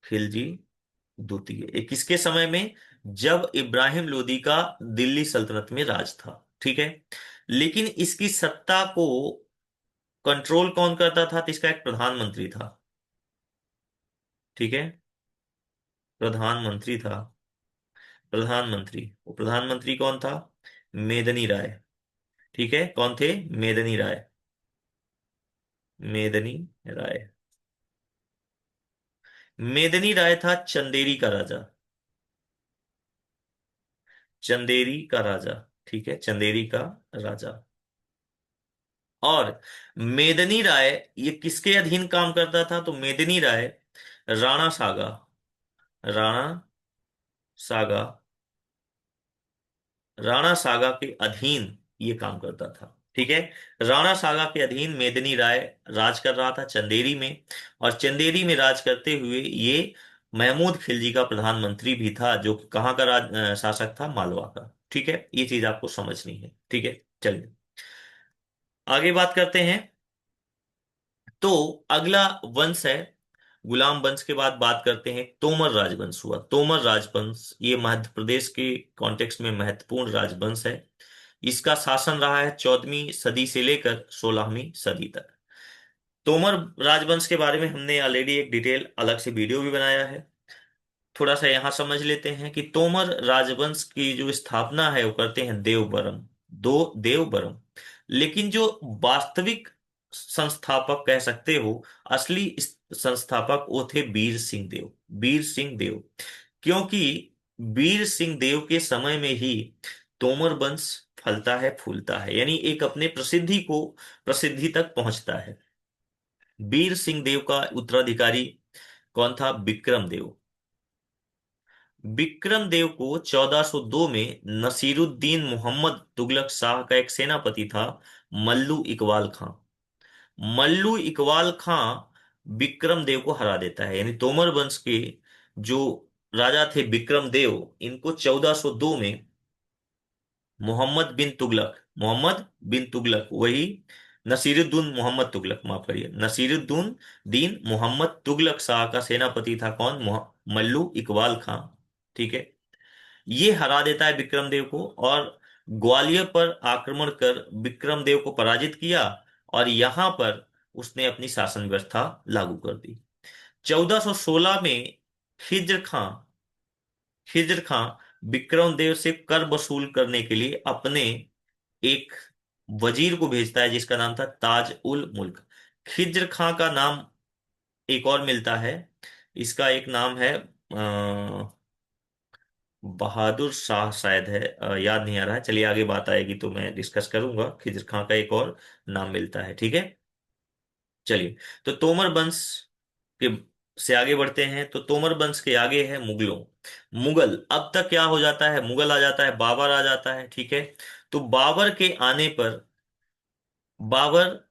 Speaker 1: खिलजी द्वितीय ये किसके समय में? जब इब्राहिम लोदी का दिल्ली सल्तनत में राज था। ठीक है। लेकिन इसकी सत्ता को कंट्रोल कौन करता था? तो इसका एक प्रधानमंत्री था। ठीक है। प्रधानमंत्री था। प्रधानमंत्री, वो प्रधानमंत्री कौन था? मेदनी राय। ठीक है, कौन थे? मेदनी राय। मेदनी राय। मेदनी राय था चंदेरी का राजा। चंदेरी का राजा। ठीक है, चंदेरी का राजा। और मेदनी राय ये किसके अधीन काम करता था? तो मेदनी राय राणा सागा, राणा सागा, राणा सागा के अधीन ये काम करता था। ठीक है। राणा सागा के अधीन मेदनी राय राज कर रहा था चंदेरी में। और चंदेरी में राज करते हुए ये महमूद खिलजी का प्रधानमंत्री भी था, जो कि कहाँ का शासक था? मालवा का। ठीक है, ये चीज आपको समझनी है। ठीक है, चलिए आगे बात करते हैं। तो अगला वंश है गुलाम वंश। के बाद बात करते हैं तोमर राजवंश हुआ। तोमर राजवंश ये मध्य प्रदेश के कॉन्टेक्स्ट में महत्वपूर्ण राजवंश है। इसका शासन रहा है 14वीं सदी से लेकर 16वीं सदी तक। तोमर राजवंश के बारे में हमने ऑलरेडी एक डिटेल अलग से वीडियो भी बनाया है। थोड़ा सा यहां समझ लेते हैं कि तोमर राजवंश की जो स्थापना है वो करते हैं देवबरम। दो देवबरम। लेकिन जो वास्तविक संस्थापक कह सकते हो, असली संस्थापक वो थे वीर सिंह देव। वीर सिंह देव। क्योंकि वीर सिंह देव के समय में ही तोमर वंश फलता है, फूलता है, यानी एक अपने प्रसिद्धि तक पहुंचता है। वीर सिंह देव का उत्तराधिकारी कौन था? विक्रम देव। विक्रम देव को 1402 में नसीरुद्दीन मोहम्मद तुगलक शाह का एक सेनापति था, मल्लू इकबाल खां। मल्लू इकबाल खां विक्रम देव को हरा देता है। यानी तोमर वंश के जो राजा थे विक्रम देव, इनको 1402 में मोहम्मद बिन तुगलक, वही नसीरुद्दीन मोहम्मद तुगलक, माफ करिए, नसीरुद्दीन दीन मोहम्मद तुगलक शाह का सेनापति था कौन? मल्लू इकबाल खां। ठीक है। ये हरा देता है विक्रम देव को और ग्वालियर पर आक्रमण कर विक्रम देव को पराजित किया। और यहां पर उसने अपनी शासन व्यवस्था लागू कर दी। 1416 में खिज्र खां खिज्र खां विक्रम देव से कर वसूल करने के लिए अपने एक वजीर को भेजता है, जिसका नाम था ताज उल मुल्क। खिज्र खां का नाम एक और मिलता है। इसका एक नाम है बहादुर शाह शायद है, याद नहीं आ रहा है। चलिए आगे बात आएगी तो मैं डिस्कस करूंगा। खिज्र खां का एक और नाम मिलता है। ठीक है। चलिए, तो तोमर वंश के से आगे बढ़ते हैं। तो तोमर वंश के आगे है मुगलों। मुगल अब तक क्या हो जाता है? मुगल आ जाता है, बाबर आ जाता है। ठीक है। तो बाबर के आने पर बाबर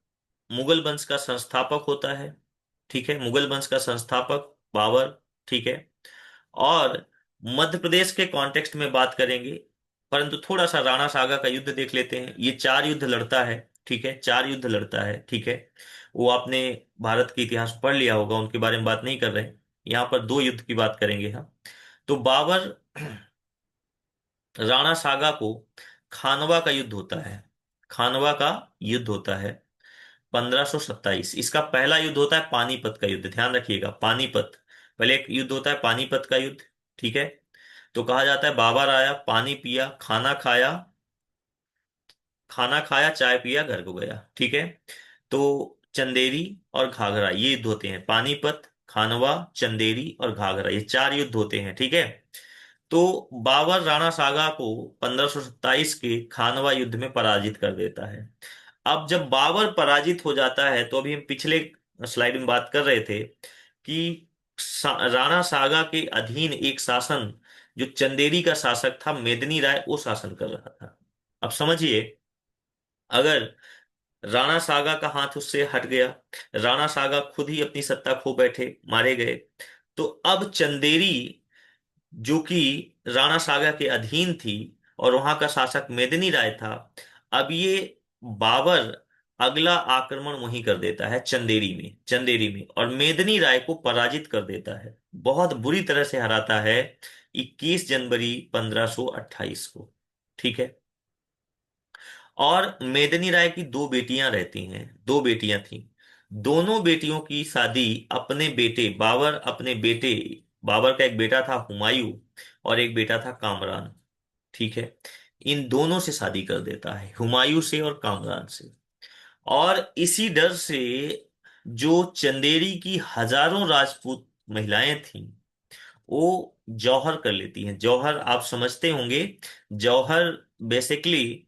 Speaker 1: मुगल वंश का संस्थापक होता है। ठीक है, मुगल वंश का संस्थापक बाबर। ठीक है। और मध्य प्रदेश के कॉन्टेक्स्ट में बात करेंगे, परंतु थोड़ा सा राणा सागा का युद्ध देख लेते हैं। ये 4 युद्ध लड़ता है। ठीक है, 4 युद्ध लड़ता है। ठीक है। वो आपने भारत के इतिहास पढ़ लिया होगा, उनके बारे में बात नहीं कर रहे हैं। यहाँ पर 2 युद्ध की बात करेंगे हम। तो बाबर राणा सागा को खानवा का युद्ध होता है। खानवा का युद्ध होता है 1527। इसका पहला युद्ध होता है पानीपत का युद्ध। ध्यान रखिएगा, पानीपत। पहले एक युद्ध होता है पानीपत का युद्ध। ठीक है। तो कहा जाता है बाबर आया, पानी पिया, खाना खाया, चाय पिया, घर को गया। ठीक है। तो चंदेरी और घाघरा ये युद्ध होते हैं। पानीपत, खानवा, चंदेरी और घाघरा, ये 4 युद्ध होते हैं। ठीक है। तो बाबर राणा सागा को 1527 के खानवा युद्ध में पराजित कर देता है। अब जब बाबर पराजित हो जाता है, तो अभी हम पिछले स्लाइड में बात कर रहे थे कि राणा सागा के अधीन एक शासन, जो चंदेरी का शासक था मेदिनी राय, वो शासन कर रहा था। अब समझिए, अगर राणा सागा का हाथ उससे हट गया, राणा सागा खुद ही अपनी सत्ता खो बैठे, मारे गए, तो अब चंदेरी, जो कि राणा सागा के अधीन थी और वहां का शासक मेदिनी राय था, अब ये बाबर अगला आक्रमण वहीं कर देता है, चंदेरी में और मेदिनी राय को पराजित कर देता है, बहुत बुरी तरह से हराता है, 21 जनवरी 1528 को। ठीक है। और मेदिनी राय की दो बेटियां रहती हैं, दो बेटियां थीं। दोनों बेटियों की शादी अपने बेटे बाबर, अपने बेटे बाबर का एक बेटा था हुमायूं और एक बेटा था कामरान। ठीक है। इन दोनों से शादी कर देता है, हुमायूं से और कामरान से। और इसी डर से जो चंदेरी की हजारों राजपूत महिलाएं थीं, वो जौहर कर लेती हैं। जौहर आप समझते होंगे। जौहर बेसिकली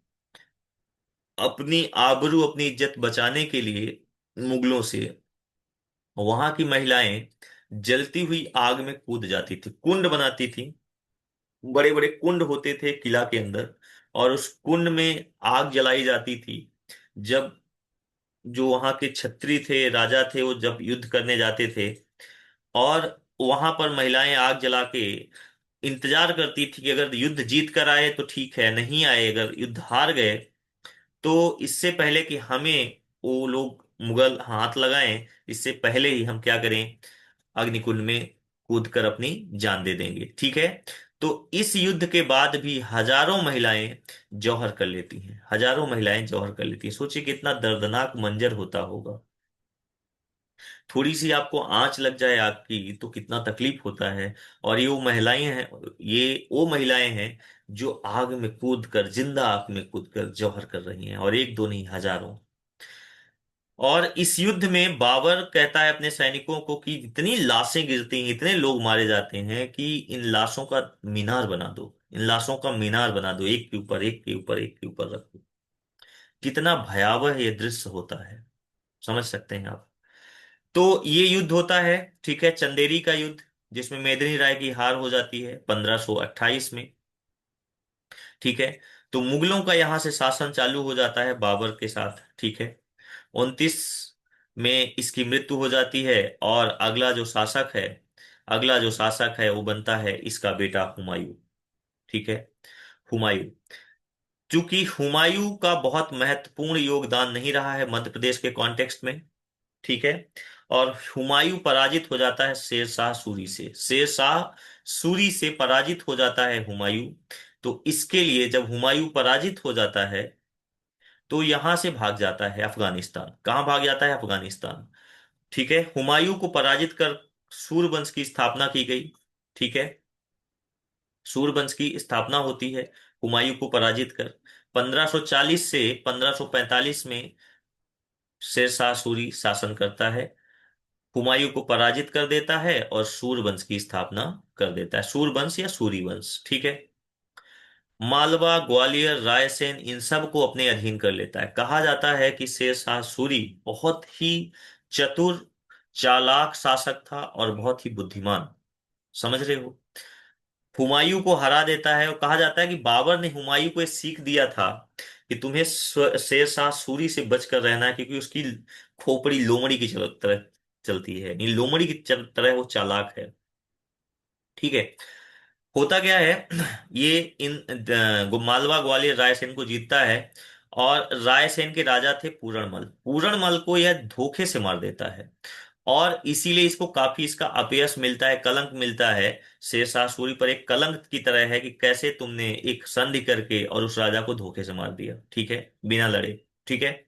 Speaker 1: अपनी आबरू, अपनी इज्जत बचाने के लिए मुगलों से वहां की महिलाएं जलती हुई आग में कूद जाती थी, कुंड बनाती थी। बड़े बड़े कुंड होते थे किला के अंदर, और उस कुंड में आग जलाई जाती थी। जब जो वहां के छत्री थे, राजा थे, वो जब युद्ध करने जाते थे, और वहां पर महिलाएं आग जला के इंतजार करती थी कि अगर युद्ध जीत कर आए तो ठीक है, नहीं आए, अगर युद्ध हार गए तो इससे पहले कि हमें वो लोग मुगल हाथ लगाएं, इससे पहले ही हम क्या करें, अग्निकुंड में कूदकर अपनी जान दे देंगे। ठीक है। तो इस युद्ध के बाद भी हजारों महिलाएं जौहर कर लेती हैं, हजारों महिलाएं जौहर कर लेती हैं। सोचिए कितना दर्दनाक मंजर होता होगा। थोड़ी सी आपको आंच लग जाए आग की तो कितना तकलीफ होता है। और ये वो महिलाएं हैं, ये वो महिलाएं हैं जो आग में कूद कर, जिंदा आग में कूद कर जौहर कर रही हैं, और एक दो नहीं, हजारों। और इस युद्ध में बाबर कहता है अपने सैनिकों को कि इतनी लाशें गिरती हैं, इतने लोग मारे जाते हैं कि इन लाशों का मीनार बना दो, इन लाशों का मीनार बना दो, एक के ऊपर एक के ऊपर एक के ऊपर रख दो। कितना भयावह ये दृश्य होता है, समझ सकते हैं आप। तो ये युद्ध होता है, ठीक है, चंदेरी का युद्ध, जिसमें मेदिनी राय की हार हो जाती है 1528 में। ठीक है। तो मुगलों का यहां से शासन चालू हो जाता है बाबर के साथ। ठीक है। 29 में इसकी मृत्यु हो जाती है, और अगला जो शासक है वो बनता है इसका बेटा हुमायूं। ठीक है। हुमायूं, चूंकि हुमायूं का बहुत महत्वपूर्ण योगदान नहीं रहा है मध्य प्रदेश के कॉन्टेक्स्ट में। ठीक है। और हुमायूं पराजित हो जाता है शेरशाह सूरी से, शेरशाह सूरी से पराजित हो जाता है हुमायूं। तो इसके लिए जब हुमायूं पराजित हो जाता है, तो यहां से भाग जाता है अफगानिस्तान। कहां भाग जाता है? अफगानिस्तान। ठीक है। हुमायूं को पराजित कर सूरवंश की स्थापना की गई। ठीक है। सूरवंश की स्थापना होती है हुमायूं को पराजित कर। 1540 से 1545 में शेरशाह सूरी शासन करता है, हुमायूं को पराजित कर देता है और सूरवंश की स्थापना कर देता है, सूरवंश या सूरीवंश। ठीक है। मालवा, ग्वालियर, रायसेन, इन सब को अपने अधीन कर लेता है। कहा जाता है कि शेरशाह सूरी बहुत ही चतुर, चालाक शासक था और बहुत ही बुद्धिमान। समझ रहे हो? हुमायूं को हरा देता है, और कहा जाता है कि बाबर ने हुमायूं को एक सीख दिया था कि तुम्हें शेरशाह सूरी से बचकर रहना है, क्योंकि उसकी खोपड़ी लोमड़ी की तरह चलती है, यानी लोमड़ी की तरह वो चालाक है। ठीक है। होता क्या है, ये इन मालवा, ग्वालियर, रायसेन को जीतता है, और रायसेन के राजा थे पूरणमल। पूरणमल को यह धोखे से मार देता है, और इसीलिए इसको काफी इसका अपयश मिलता है, कलंक मिलता है। शेरशाह सूरी पर एक कलंक की तरह है कि कैसे तुमने एक संधि करके और उस राजा को धोखे से मार दिया, ठीक है, बिना लड़े। ठीक है।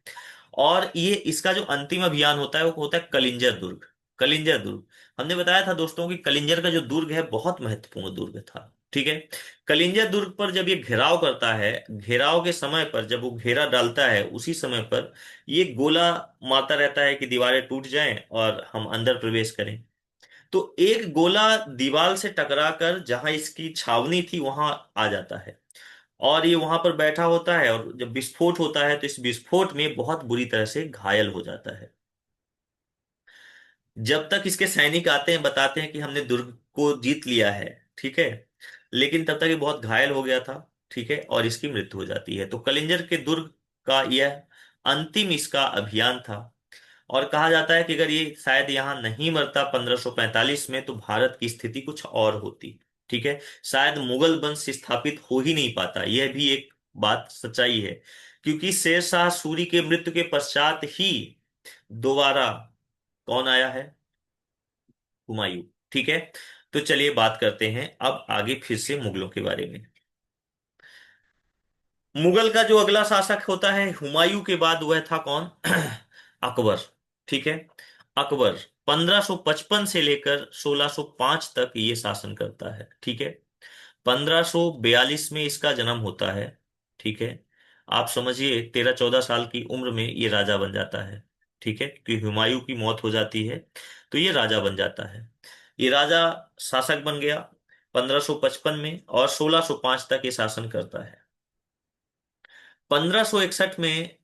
Speaker 1: और ये इसका जो अंतिम अभियान होता है वो होता है कलिंजर दुर्ग। कलिंजर दुर्ग, हमने बताया था दोस्तों कि कलिंजर का जो दुर्ग है बहुत महत्वपूर्ण दुर्ग था। ठीक है। कलिंजर दुर्ग पर जब ये घेराव करता है, घेराव के समय पर जब वो घेरा डालता है, उसी समय पर ये गोला मारता रहता है कि दीवारें टूट जाएं और हम अंदर प्रवेश करें। तो एक गोला दीवार से टकराकर जहां इसकी छावनी थी वहां आ जाता है, और ये वहां पर बैठा होता है, और जब विस्फोट होता है तो इस विस्फोट में बहुत बुरी तरह से घायल हो जाता है। जब तक इसके सैनिक आते हैं, बताते हैं कि हमने दुर्ग को जीत लिया है, ठीक है, लेकिन तब तक ये बहुत घायल हो गया था, ठीक है, और इसकी मृत्यु हो जाती है। तो कलिंजर के दुर्ग का यह अंतिम इसका अभियान था। और कहा जाता है कि अगर ये शायद यहाँ नहीं मरता 1545 में, तो भारत की स्थिति कुछ और होती, ठीक है, शायद मुगल वंश स्थापित हो ही नहीं पाता। यह भी एक बात सच्चाई है, क्योंकि शेर शाह सूरी के मृत्यु के पश्चात ही दोबारा कौन आया है? हुमायूं। ठीक है, तो चलिए बात करते हैं अब आगे फिर से मुगलों के बारे में। मुगल का जो अगला शासक होता है हुमायूं के बाद, वह था कौन? अकबर। ठीक है, अकबर 1555 से लेकर 1605 तक ये शासन करता है, ठीक है। 1542 में इसका जन्म होता है, ठीक है। आप समझिए 13-14 साल की उम्र में ये राजा बन जाता है, ठीक है, क्योंकि हुमायूं की मौत हो जाती है तो ये राजा बन जाता है। ये राजा शासक बन गया 1555 में, और 1605 तक ये शासन करता है। 1561 में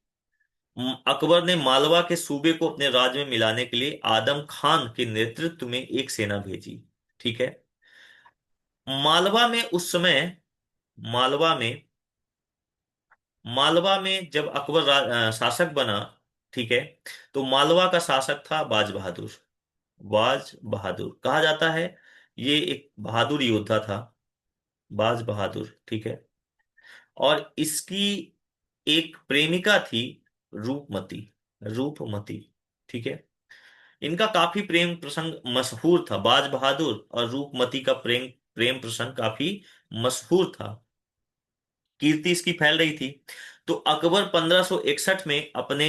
Speaker 1: अकबर ने मालवा के सूबे को अपने राज्य में मिलाने के लिए आदम खान के नेतृत्व में एक सेना भेजी, ठीक है। मालवा में उस समय, मालवा में मालवा में जब अकबर शासक बना, ठीक है, तो मालवा का शासक था बाज बहादुर। बाज बहादुर कहा जाता है, ये एक बहादुर योद्धा था, बाज बहादुर, ठीक है। और इसकी एक प्रेमिका थी, रूपमती। रूपमती, ठीक है। इनका काफी प्रेम प्रसंग मशहूर था, बाज बहादुर और रूपमती का प्रेम प्रेम प्रसंग काफी मशहूर था, कीर्ति इसकी फैल रही थी। तो अकबर 1561 में अपने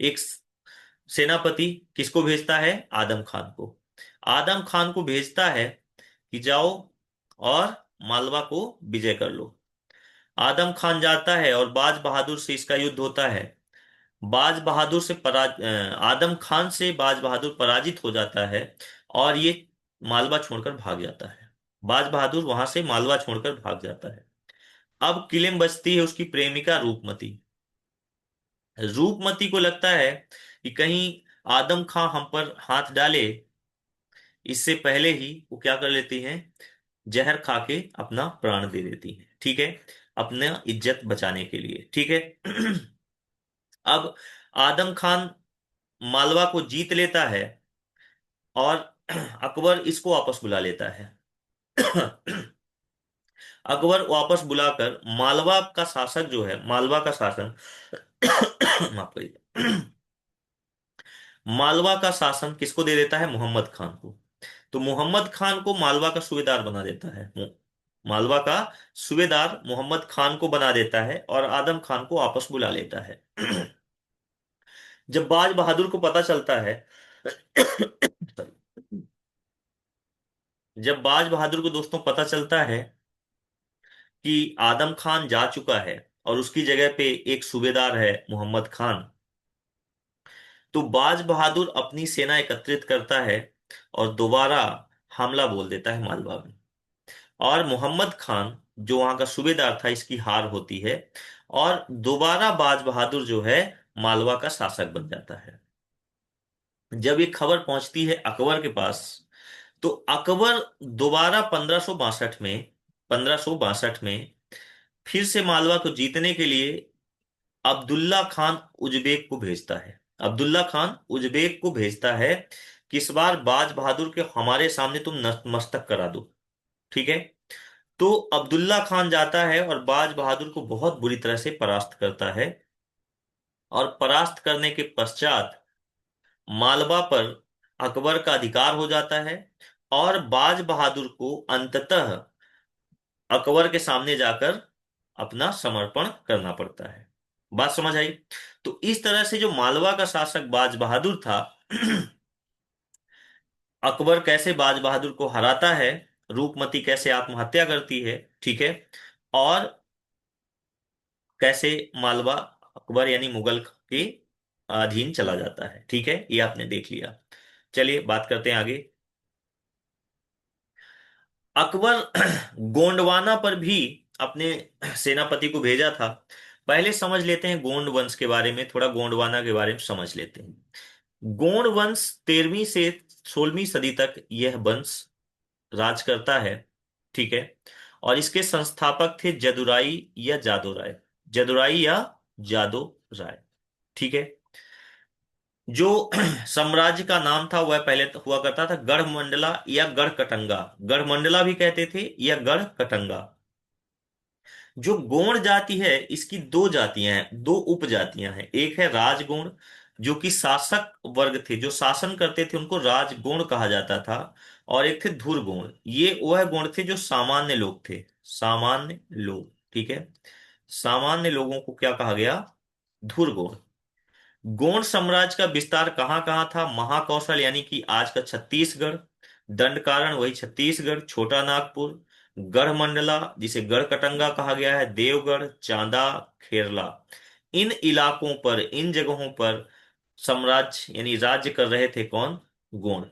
Speaker 1: एक सेनापति किसको भेजता है? आदम खान को। आदम खान को भेजता है कि जाओ और मालवा को विजय कर लो। आदम खान जाता है और बाज बहादुर से इसका युद्ध होता है। बाज बहादुर से आदम खान से बाज बहादुर पराजित हो जाता है, और ये मालवा छोड़कर भाग जाता है। बाज बहादुर वहां से मालवा छोड़कर भाग जाता है। अब किले में बचती है उसकी प्रेमिका रूपमती। रूपमती को लगता है कि कहीं आदम खां हम पर हाथ डाले, इससे पहले ही वो क्या कर लेती हैं? जहर खा के अपना प्राण दे देती हैं, ठीक है, अपना इज्जत बचाने के लिए, ठीक है। अब आदम खान मालवा को जीत लेता है, और अकबर इसको वापस बुला लेता है। अकबर वापस बुलाकर मालवा का शासक जो है, मालवा का शासन माफ करिए, मालवा का शासन किसको दे देता है? मोहम्मद खान को। तो मोहम्मद खान को मालवा का सूबेदार बना देता है। मालवा का सूबेदार मोहम्मद खान को बना देता है, और आदम खान को वापस बुला लेता है। जब बाज बहादुर को पता चलता है जब बाज बहादुर को दोस्तों पता चलता है कि आदम खान जा चुका है और उसकी जगह पे एक सूबेदार है मोहम्मद खान, तो बाज बहादुर अपनी सेना एकत्रित करता है और दोबारा हमला बोल देता है मालवा में। और मोहम्मद खान जो वहां का सूबेदार था, इसकी हार होती है, और दोबारा बाज बहादुर जो है मालवा का शासक बन जाता है। जब ये खबर पहुंचती है अकबर के पास, तो अकबर दोबारा 1562 में फिर से मालवा को जीतने के लिए अब्दुल्ला खान उज्बेक को भेजता है। अब्दुल्ला खान उज्बेक को भेजता है कि इस बार बाज बहादुर के हमारे सामने तुम नतमस्तक करा दो, ठीक है। तो अब्दुल्ला खान जाता है और बाज बहादुर को बहुत बुरी तरह से परास्त करता है, और परास्त करने के पश्चात मालवा पर अकबर का अधिकार हो जाता है, और बाज बहादुर को अंततः अकबर के सामने जाकर अपना समर्पण करना पड़ता है। बात समझ आई? तो इस तरह से जो मालवा का शासक बाज बहादुर था, अकबर कैसे बाज बहादुर को हराता है, रूपमती कैसे आत्महत्या करती है, ठीक है, और कैसे मालवा अकबर यानी मुगल के अधीन चला जाता है, ठीक है, ये आपने देख लिया। चलिए बात करते हैं आगे। अकबर गोंडवाना पर भी अपने सेनापति को भेजा था। पहले समझ लेते हैं गोंड वंश के बारे में, थोड़ा गोंडवाना के बारे में समझ लेते हैं। गोंड वंश 13वीं से 16वीं सदी तक यह वंश राज करता है। ठीक है। और इसके संस्थापक थे जदुराई या जादो राय। जदुराई या जादो राय। ठीक है। जो साम्राज्य का नाम था वह पहले तो हुआ करता था गढ़मंडला या गढ़कटंगा। गढ़मंडला भी कहते थे या गढ़कटंगा। जो गोंड जाति है इसकी दो जातियां हैं, दो उपजातियां हैं। एक है राजगोंड, जो कि शासक वर्ग थे, जो शासन करते थे, उनको राजगोंड कहा जाता था। और एक थे धुरगोंड, ये वह गोंड थे जो सामान्य लोग थे। सामान्य लोग। ठीक है। सामान्य लोगों को क्या कहा गया? धुरगोंड। गोंड साम्राज्य का विस्तार कहाँ कहाँ था? महाकौशल यानी कि आज का छत्तीसगढ़, दंडकारण्य वही छत्तीसगढ़, छोटा नागपुर, गढ़मंडला जिसे गढ़कटंगा कहा गया है, देवगढ़, चांदा, खेरला। इन इलाकों पर, इन जगहों पर साम्राज्य यानी राज्य कर रहे थे कौन? गोंड।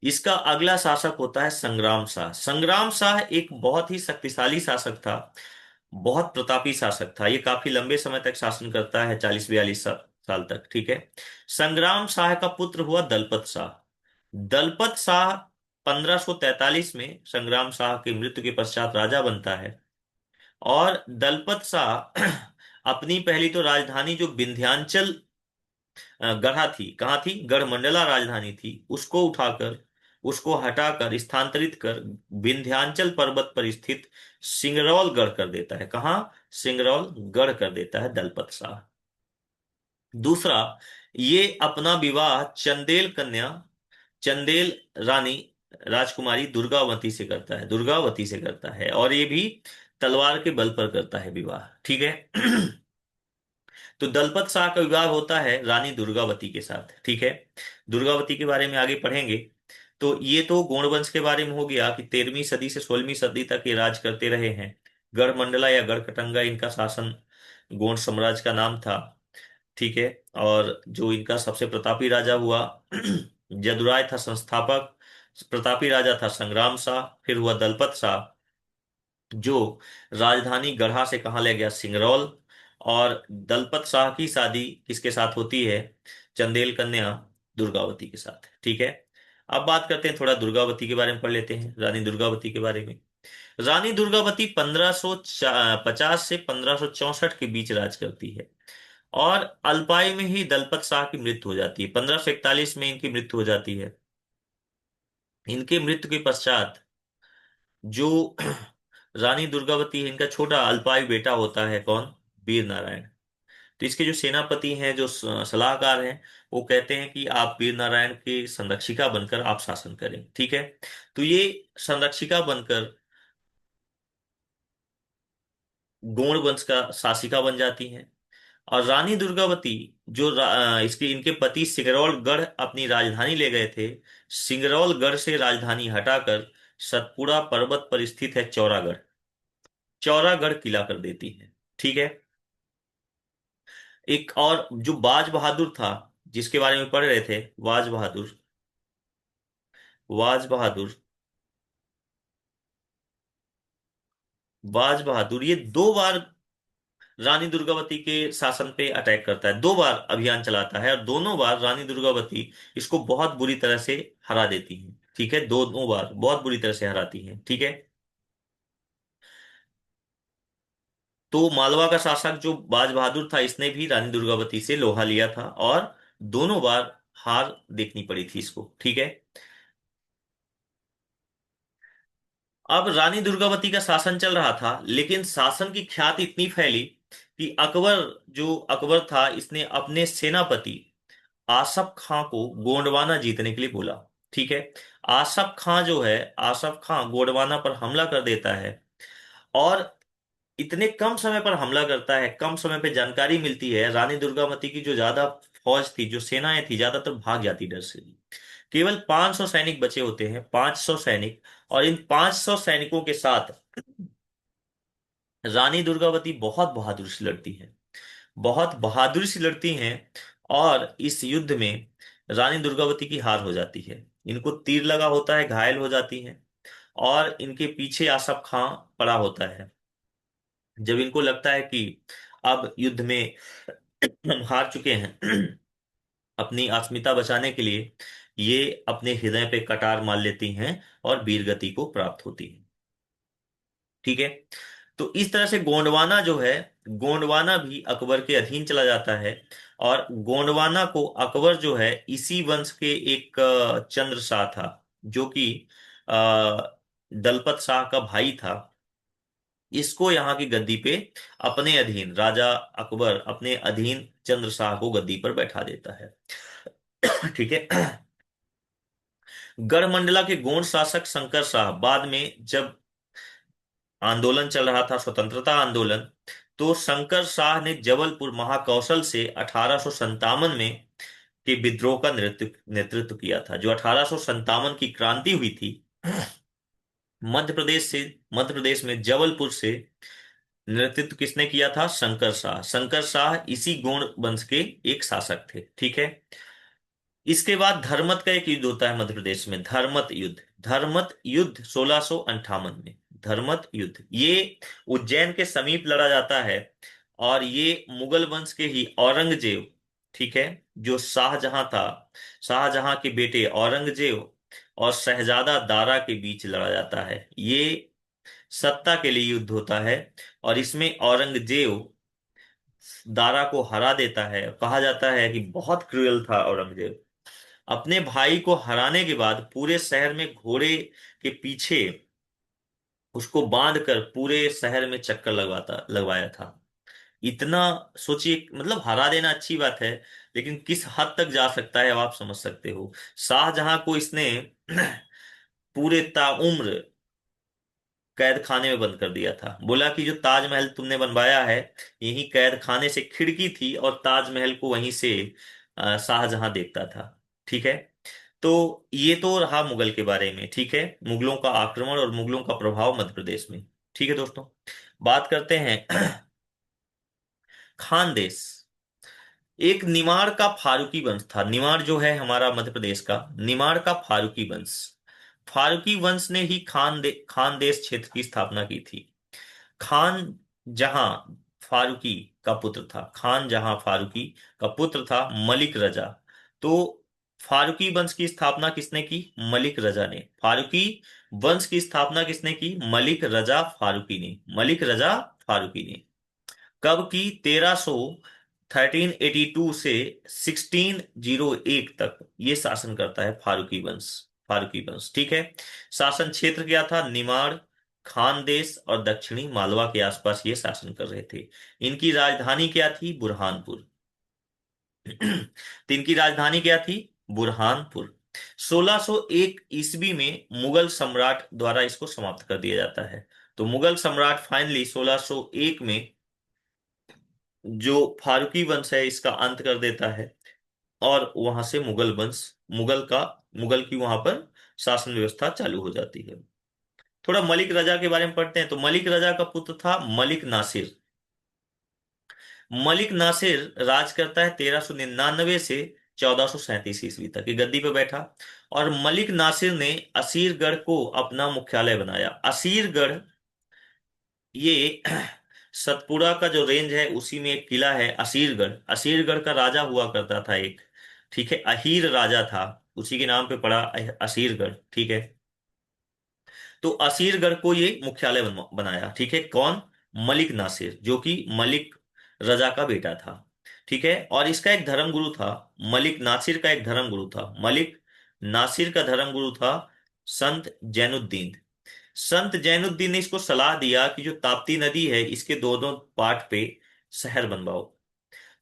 Speaker 1: इसका अगला शासक होता है संग्राम शाह। संग्राम शाह एक बहुत ही शक्तिशाली शासक था, बहुत प्रतापी शासक था। ये काफी लंबे समय तक शासन करता है, 40-42 साल तक। ठीक है। संग्राम शाह का पुत्र हुआ दलपत शाह। दलपत शाह 1543 में संग्राम शाह की मृत्यु के पश्चात राजा बनता है। और दलपत शाह अपनी पहली तो राजधानी जो विंध्याचल गढ़ा थी, कहाँ थी? गढ़मंडला राजधानी थी, उसको उठाकर, उसको हटाकर, स्थानांतरित कर विंध्याचल पर्वत पर स्थित सिंगरौल गढ़ कर देता है। कहाँ? सिंगरौल गढ़ कर देता है दलपत शाह। दूसरा, ये अपना विवाह चंदेल कन्या, चंदेल रानी राजकुमारी दुर्गावती से करता है, दुर्गावती से करता है। और ये भी तलवार के बल पर करता है विवाह। ठीक है। तो दलपत शाह का विवाह होता है रानी दुर्गावती के साथ। ठीक है। दुर्गावती के बारे में आगे पढ़ेंगे। तो ये तो गोंड वंश के बारे में हो गया कि 13वीं सदी से 16वीं सदी तक ये राज करते रहे हैं। गढ़मंडला या गढ़कटंगा इनका शासन, गोंड साम्राज्य का नाम था। ठीक है। और जो इनका सबसे प्रतापी राजा हुआ जदुराय था संस्थापक। प्रतापी राजा था संग्राम शाह। फिर हुआ दलपत शाह, जो राजधानी गढ़ा से कहाँ ले गया? सिंगरौल। और दलपत शाह की शादी किसके साथ होती है? चंदेल कन्या दुर्गावती के साथ। ठीक है। अब बात करते हैं, थोड़ा दुर्गावती के बारे में पढ़ लेते हैं, रानी दुर्गावती के बारे में। रानी दुर्गावती 1550 से 1564 के बीच राज करती है। और अल्पायु में ही दलपत शाह की मृत्यु हो जाती है, 1541 में इनकी मृत्यु हो जाती है। इनके मृत्यु के पश्चात जो रानी दुर्गावती है, इनका छोटा अल्पायु बेटा होता है कौन? वीर नारायण। तो इसके जो सेनापति हैं, जो सलाहकार हैं, वो कहते हैं कि आप वीर नारायण की संरक्षिका बनकर आप शासन करें। ठीक है। तो ये संरक्षिका बनकर गोंड वंश का शासिका बन जाती हैं। और रानी दुर्गावती जो इसके इनके पति सिंगरौलगढ़ अपनी राजधानी ले गए थे, सिंगरौलगढ़ से राजधानी हटाकर सतपुड़ा पर्वत पर स्थित है चौरागढ़, चौरागढ़ किला कर देती है। ठीक है। एक और जो बाज बहादुर था, जिसके बारे में पढ़ रहे थे, वाज बहादुर, वाज बहादुर, वाज बहादुर ये 2 बार रानी दुर्गावती के शासन पे अटैक करता है, 2 बार अभियान चलाता है, और दोनों बार रानी दुर्गावती इसको बहुत बुरी तरह से हरा देती है। ठीक है। दोनों बार बहुत बुरी तरह से हराती है। ठीक है। तो मालवा का शासक जो बाज बहादुर था, इसने भी रानी दुर्गावती से लोहा लिया था, और दोनों बार हार देखनी पड़ी थी इसको। ठीक है। अब रानी दुर्गावती का शासन चल रहा था, लेकिन शासन की ख्याति इतनी फैली कि अकबर, जो अकबर था, इसने अपने सेनापति आसफ खां को गोंडवाना जीतने के लिए बोला। ठीक है। आसफ खां जो है, आसफ खां गोंडवाना पर हमला कर देता है। और इतने कम समय पर हमला करता है, कम समय पे जानकारी मिलती है, रानी दुर्गावती की जो ज्यादा फौज थी, जो सेनाएं थी, ज्यादातर भाग जाती डर से। केवल 500 सैनिक बचे होते हैं, 500 सैनिक। और इन 500 सैनिकों के साथ रानी दुर्गावती बहुत बहादुरी से लड़ती है, बहुत बहादुरी से लड़ती हैं। और इस युद्ध में रानी दुर्गावती की हार हो जाती है, इनको तीर लगा होता है, घायल हो जाती हैं। और इनके पीछे आसफ खां पड़ा होता है। जब इनको लगता है कि अब युद्ध में हम हार चुके हैं, अपनी अस्मिता बचाने के लिए ये अपने हृदय पे कटार मार लेती हैं और वीरगति को प्राप्त होती है। ठीक है। तो इस तरह से गोंडवाना जो है, गोंडवाना भी अकबर के अधीन चला जाता है। और गोंडवाना को अकबर जो है इसी वंश के एक चंद्र शाह था, जो कि अ, दलपत शाह का भाई था, इसको यहाँ की गद्दी पे अपने अधीन, राजा अकबर अपने अधीन चंद्र शाह को गद्दी पर बैठा देता है। ठीक है। गढ़मंडला के गोंड शासक शंकर शाह बाद में, जब आंदोलन चल रहा था, स्वतंत्रता आंदोलन, तो शंकर शाह ने जबलपुर महाकौशल से 1857 में के विद्रोह का नेतृत्व नेतृत्व किया था। जो 1857 की क्रांति हुई थी मध्य प्रदेश से, मध्य प्रदेश में जबलपुर से, नेतृत्व किसने किया था? शंकर शाह। शंकर शाह इसी गोंड वंश के एक शासक थे। ठीक है। इसके बाद धर्मत का एक युद्ध होता है मध्य प्रदेश में, धर्मत युद्ध। धर्मत युद्ध 1658 में, धर्मत युद्ध ये उज्जैन के समीप लड़ा जाता है। और ये मुगल वंश के ही औरंगजेब, ठीक है, जो शाहजहां था, शाहजहां के बेटे औरंगजेब और शहजादा दारा के बीच लड़ा जाता है। ये सत्ता के लिए युद्ध होता है। और इसमें औरंगजेब दारा को हरा देता है। कहा जाता है कि बहुत क्रूएल था औरंगजेब। अपने भाई को हराने के बाद पूरे शहर में घोड़े के पीछे उसको बांध कर पूरे शहर में चक्कर लगवाया था। इतना, सोचिए, मतलब हरा देना अच्छी बात है, लेकिन किस हद तक जा सकता है अब आप समझ सकते हो। शाहजहां को इसने पूरे ताउम्र कैद खाने में बंद कर दिया था। बोला कि जो ताजमहल तुमने बनवाया है, यही कैद खाने से खिड़की थी और ताजमहल को वहीं से शाहजहां देखता था। ठीक है। तो ये तो रहा मुगल के बारे में। ठीक है, मुगलों का आक्रमण और मुगलों का प्रभाव मध्य प्रदेश में। ठीक है दोस्तों, बात करते हैं खानदेश। एक निमाड़ का फारूकी वंश था। निमाड़ जो है हमारा मध्य प्रदेश का, निमाड़ का फारूकी वंश। फारूकी वंश ने ही खानदेश क्षेत्र की स्थापना की थी। खान जहां फारूकी का पुत्र था, खान जहां फारूकी का पुत्र था मलिक रजा। तो फारूकी वंश की स्थापना किसने की? मलिक रजा ने। फारूकी वंश की स्थापना किसने की? मलिक रजा फारूकी ने। मलिक रजा फारूकी ने कब की? 1382 से 1601 तक ये शासन करता है फारूकी वंश। फारूकी वंश, ठीक है। शासन क्षेत्र क्या था? निमाड़, खानदेश और दक्षिणी मालवा के आसपास ये शासन कर रहे थे। इनकी राजधानी क्या थी? बुरहानपुर। तो इनकी राजधानी क्या थी? बुरहानपुर। 1601 ईस्वी में मुगल सम्राट द्वारा इसको समाप्त कर दिया जाता है। तो मुगल सम्राट फाइनली 1601 में जो फारूकी वंश है इसका अंत कर देता है। और वहां से मुगल वंश, मुगल की वहां पर शासन व्यवस्था चालू हो जाती है। थोड़ा मलिक रजा के बारे में पढ़ते हैं। तो मलिक रजा का पुत्र था मलिक नासिर। मलिक नासिर राज करता है 1399 से 1437 ईस्वी तक, ये गद्दी पे बैठा। और मलिक नासिर ने असीरगढ़ को अपना मुख्यालय बनाया। असीरगढ़ ये सतपुड़ा का जो रेंज है उसी में एक किला है असीरगढ़। असीरगढ़ का राजा हुआ करता था एक, ठीक है, अहीर राजा था, उसी के नाम पे पड़ा असीरगढ़। ठीक है। तो असीरगढ़ को ये मुख्यालय बनाया। ठीक है, कौन? मलिक नासिर, जो कि मलिक रजा का बेटा था। ठीक है। और इसका एक धर्मगुरु था, मलिक नासिर का एक धर्मगुरु था। मलिक नासिर का धर्मगुरु था संत जैनुद्दीन। संत जैनुद्दीन ने इसको सलाह दिया कि जो ताप्ती नदी है इसके दोनों पाट पे शहर बनवाओ।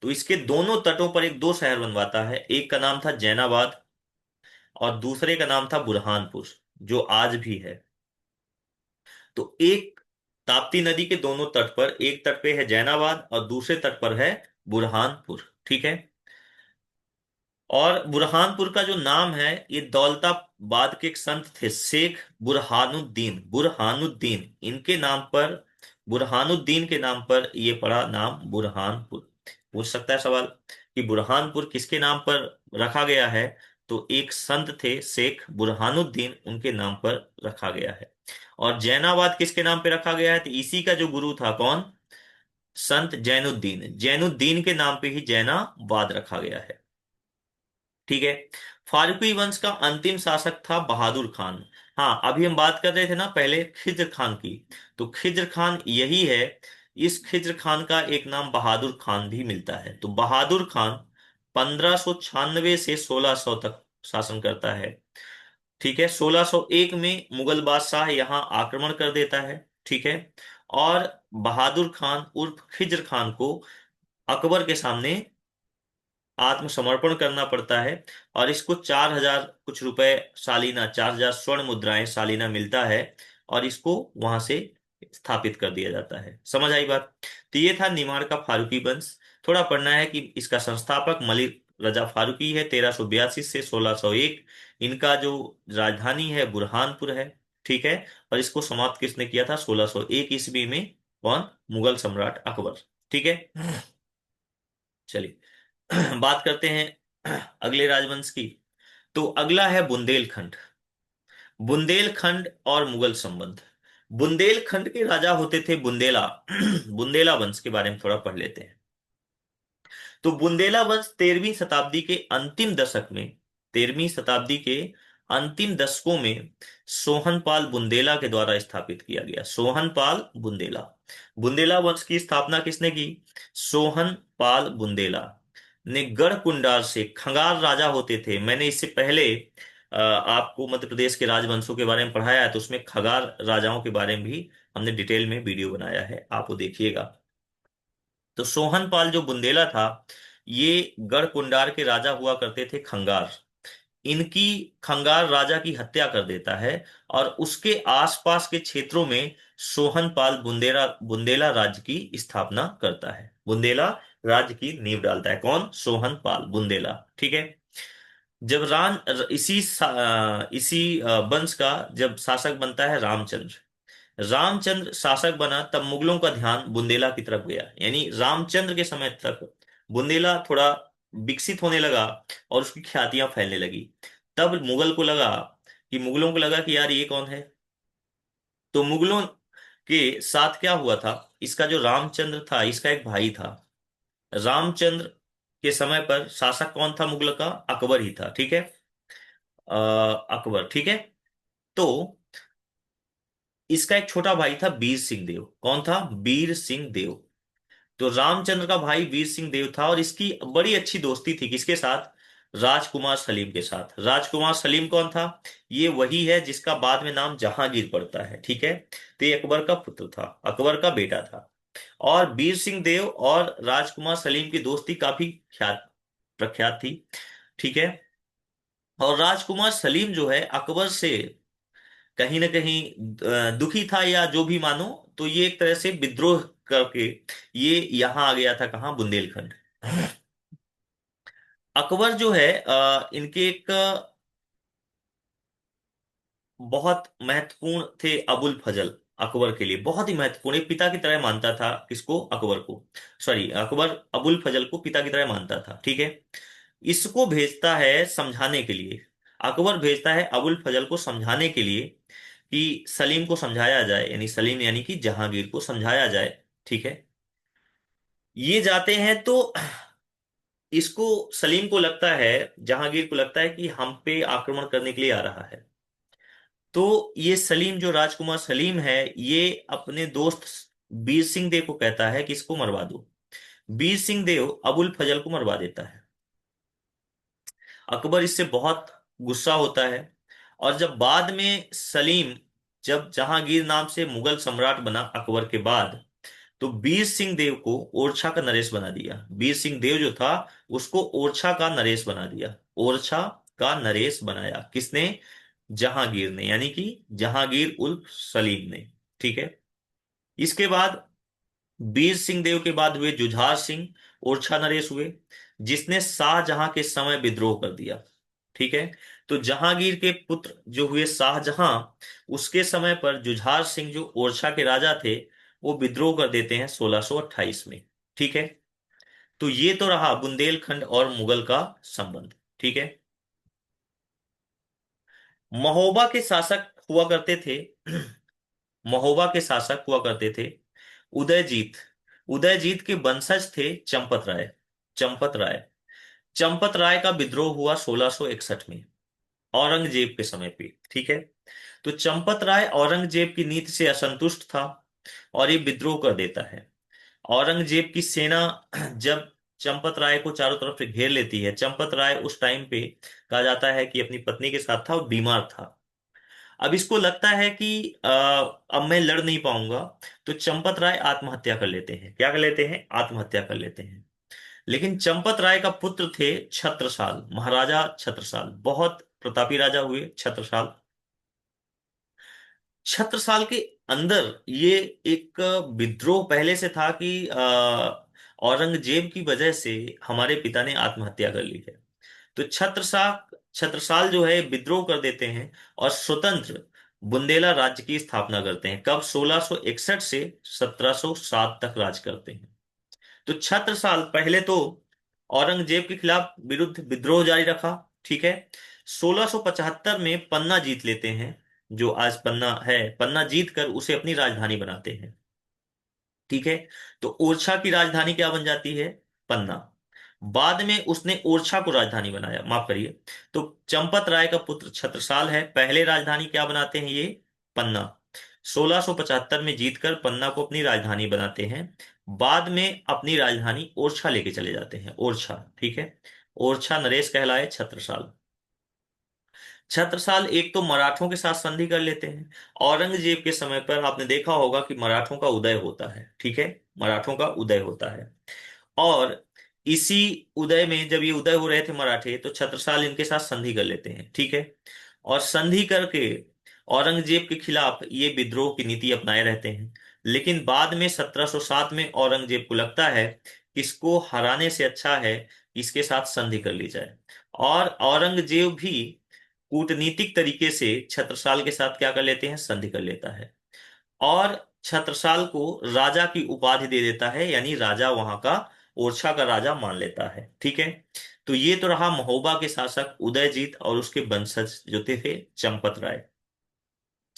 Speaker 1: तो इसके दोनों तटों पर एक दो शहर बनवाता है। एक का नाम था जैनाबाद और दूसरे का नाम था बुरहानपुर, जो आज भी है। तो एक ताप्ती नदी के दोनों तट पर, एक तट पे है जैनाबाद और दूसरे तट पर है बुरहानपुर। ठीक है। और बुरहानपुर का जो नाम है, ये दौलताबाद के एक संत थे शेख बुरहानुद्दीन, बुरहानुद्दीन इनके नाम पर, बुरहानुद्दीन के नाम पर ये पड़ा नाम बुरहानपुर। पूछ सकता है सवाल कि बुरहानपुर किसके नाम पर रखा गया है? तो एक संत थे शेख बुरहानुद्दीन, उनके नाम पर रखा गया है। और जैनाबाद किसके नाम पे रखा गया है? तो इसी का जो गुरु था कौन? संत जैनुद्दीन, जैनुद्दीन के नाम पे ही जैनाबाद रखा गया है। ठीक है। फारूकी वंश का अंतिम शासक था बहादुर खान। हाँ, अभी हम बात कर रहे थे ना पहले खिज्र खान की, तो खिज्र खान यही है। इस खिज्र खान का एक नाम बहादुर खान भी मिलता है। तो बहादुर खान 1596 से 1600 तक शासन करता है। ठीक है। 1601 में मुगल बादशाह यहाँ आक्रमण कर देता है। ठीक है। और बहादुर खान उर्फ खिज्र खान को अकबर के सामने आत्मसमर्पण करना पड़ता है। और इसको 4000 कुछ रुपए सालीना, 4000 स्वर्ण मुद्राएं सालीना मिलता है। और इसको वहां से स्थापित कर दिया जाता है। समझ आई बात? तो ये था निमाड़ का फारूकी वंश। थोड़ा पढ़ना है कि इसका संस्थापक मलिक रजा फारूकी है, 1382 से 1601। इनका जो राजधानी है बुरहानपुर है। ठीक है। और इसको समाप्त किसने किया था? 1601 ईस्वी में। कौन? मुगल सम्राट अकबर। ठीक है। चलिए बात करते हैं अगले राजवंश की। तो अगला है बुंदेलखंड। बुंदेलखंड और मुगल संबंध। बुंदेलखंड के राजा होते थे बुंदेला। बुंदेला वंश के बारे में थोड़ा पढ़ लेते हैं। तो बुंदेला वंश 13वीं शताब्दी के अंतिम दशक में, 13वीं शताब्दी के अंतिम दशकों में सोहनपाल बुंदेला के द्वारा स्थापित किया गया। सोहनपाल बुंदेला। बुंदेला वंश की स्थापना किसने की? सोहनपाल बुंदेला ने गढ़ कुंडार से, खंगार राजा होते थे। मैंने इससे पहले आपको मध्य प्रदेश के राजवंशों के बारे में पढ़ाया है, तो उसमें खगार राजाओं के बारे में भी हमने डिटेल में वीडियो बनाया है, आप वो देखिएगा। तो सोहनपाल जो बुंदेला था, ये गढ़ कुंडार के राजा हुआ करते थे खंगार। इनकी खंगार राजा की हत्या कर देता है। और उसके आसपास के क्षेत्रों में सोहनपाल बुंदेला बुंदेला राज्य की स्थापना करता है। बुंदेला राज्य की नींव डालता है। कौन? सोहनपाल बुंदेला। ठीक है। जब इसी वंश का जब शासक बनता है रामचंद्र, रामचंद्र शासक बना, तब मुगलों का ध्यान बुंदेला की तरफ गया। यानी रामचंद्र के समय तक बुंदेला थोड़ा विकसित होने लगा और उसकी ख्यातियां फैलने लगी। तब मुगलों को लगा कि यार ये कौन है। तो मुगलों के साथ क्या हुआ था, इसका जो रामचंद्र था, इसका एक भाई था। रामचंद्र के समय पर शासक कौन था मुगल का? अकबर ही था। ठीक है। अकबर। ठीक है। तो इसका एक छोटा भाई था वीर सिंह देव। कौन था? वीर सिंह देव। तो रामचंद्र का भाई वीर सिंह देव था, और इसकी बड़ी अच्छी दोस्ती थी किसके साथ? राजकुमार सलीम के साथ। राजकुमार सलीम कौन था? ये वही है जिसका बाद में नाम जहांगीर पड़ता है। ठीक है। तो ये अकबर का पुत्र था, अकबर का बेटा था। और वीर सिंह देव और राजकुमार सलीम की दोस्ती काफी ख्यात प्रख्यात थी। ठीक है। और राजकुमार सलीम जो है अकबर से कहीं ना कहीं दुखी था, या जो भी मानो। तो ये एक तरह से विद्रोह करके ये यहाँ आ गया था। कहाँ? बुंदेलखंड। अकबर जो है इनके एक बहुत महत्वपूर्ण थे अबुल फजल। अकबर के लिए बहुत ही महत्वपूर्ण, एक पिता की तरह मानता था। किसको? अकबर को। सॉरी, अकबर अबुल फजल को पिता की तरह मानता था। ठीक है। इसको भेजता है समझाने के लिए। अकबर भेजता है अबुल फजल को समझाने के लिए कि सलीम को समझाया जाए, यानी सलीम यानी कि जहांगीर को समझाया जाए। ठीक है। ये जाते हैं तो इसको, सलीम को लगता है, जहांगीर को लगता है कि हम पे आक्रमण करने के लिए आ रहा है। तो ये सलीम, जो राजकुमार सलीम है, ये अपने दोस्त बीर सिंह देव को कहता है कि इसको मरवा दो। बीर सिंह देव अबुल फजल को मरवा देता है। अकबर इससे बहुत गुस्सा होता है। और जब बाद में सलीम, जब जहांगीर नाम से मुगल सम्राट बना अकबर के बाद, तो बीर सिंह देव को ओरछा का नरेश बना दिया। बीर सिंह देव जो था, उसको ओरछा का नरेश बना दिया। ओरछा का नरेश बनाया किसने? जहांगीर ने, यानी कि जहांगीर उल्फ सलीम ने। ठीक है। इसके बाद बीर सिंह देव के बाद हुए जुझार सिंह, ओरछा नरेश हुए, जिसने शाहजहां के समय विद्रोह कर दिया। ठीक है। तो जहांगीर के पुत्र जो हुए शाहजहां, उसके समय पर जुझार सिंह जो ओरछा के राजा थे, वो विद्रोह कर देते हैं 1628 में। ठीक है। तो ये तो रहा बुंदेलखंड और मुगल का संबंध। ठीक है। महोबा के शासक हुआ करते थे। महोबा के शासक हुआ करते थे उदयजीत। उदयजीत के वंशज थे चंपत राय। चंपत राय। चंपत राय का विद्रोह हुआ 1661 में, औरंगजेब के समय पे। ठीक है। तो चंपत राय औरंगजेब की नीति से असंतुष्ट था और ये विद्रोह कर देता है। औरंगजेब की सेना जब चंपत राय को चारों तरफ से घेर लेती है, चंपत राय उस टाइम पे कहा जाता है कि अपनी पत्नी के साथ था और बीमार था। अब इसको लगता है कि अब मैं लड़ नहीं पाऊंगा, तो चंपत राय आत्महत्या कर लेते हैं। क्या कर लेते हैं? आत्महत्या कर लेते हैं। लेकिन चंपत राय का पुत्र थे छत्रसाल, महाराजा छत्रसाल, बहुत प्रतापी राजा हुए छत्रसाल। छत्रसाल के अंदर ये एक विद्रोह पहले से था कि औरंगजेब की वजह से हमारे पिता ने आत्महत्या कर ली है। तो छत्रसाल छत्रसाल जो है विद्रोह कर देते हैं और स्वतंत्र बुंदेला राज्य की स्थापना करते हैं। कब? 1661 से 1707 तक राज करते हैं। तो छत्रसाल पहले तो औरंगजेब के खिलाफ विरुद्ध विद्रोह जारी रखा। ठीक है। 1675 में पन्ना जीत लेते हैं। जो आज पन्ना है, पन्ना जीत कर उसे अपनी राजधानी बनाते हैं। ठीक है। तो ओरछा की राजधानी क्या बन जाती है? पन्ना। बाद में उसने ओरछा को राजधानी बनाया, माफ करिए। तो चंपत राय का पुत्र छत्रसाल है, पहले राजधानी क्या बनाते हैं ये? पन्ना। 1675 में जीतकर पन्ना को अपनी राजधानी बनाते हैं। बाद में अपनी राजधानी ओरछा लेके चले जाते हैं, ओरछा। ठीक है। ओरछा नरेश कहलाए छत्रसाल। छत्रसाल एक तो मराठों के साथ संधि कर लेते हैं। औरंगजेब के समय पर आपने देखा होगा कि मराठों का उदय होता है। ठीक है। मराठों का उदय होता है। और इसी उदय में, जब ये उदय हो रहे थे मराठे, तो छत्रसाल इनके साथ संधि कर लेते हैं। ठीक है। और संधि करके औरंगजेब के खिलाफ ये विद्रोह की नीति अपनाए रहते हैं। लेकिन बाद में 1707 में औरंगजेब को लगता है कि इसको हराने से अच्छा है इसके साथ संधि कर ली जाए। और औरंगजेब भी कूटनीतिक तरीके से छत्रसाल के साथ क्या कर लेते हैं? संधि कर लेता है। और छत्रसाल को राजा की उपाधि दे देता है, यानी राजा वहां का, ओरछा का राजा मान लेता है। ठीक है। तो ये तो रहा महोबा के शासक उदयजीत और उसके वंशज जो थे चंपत राय।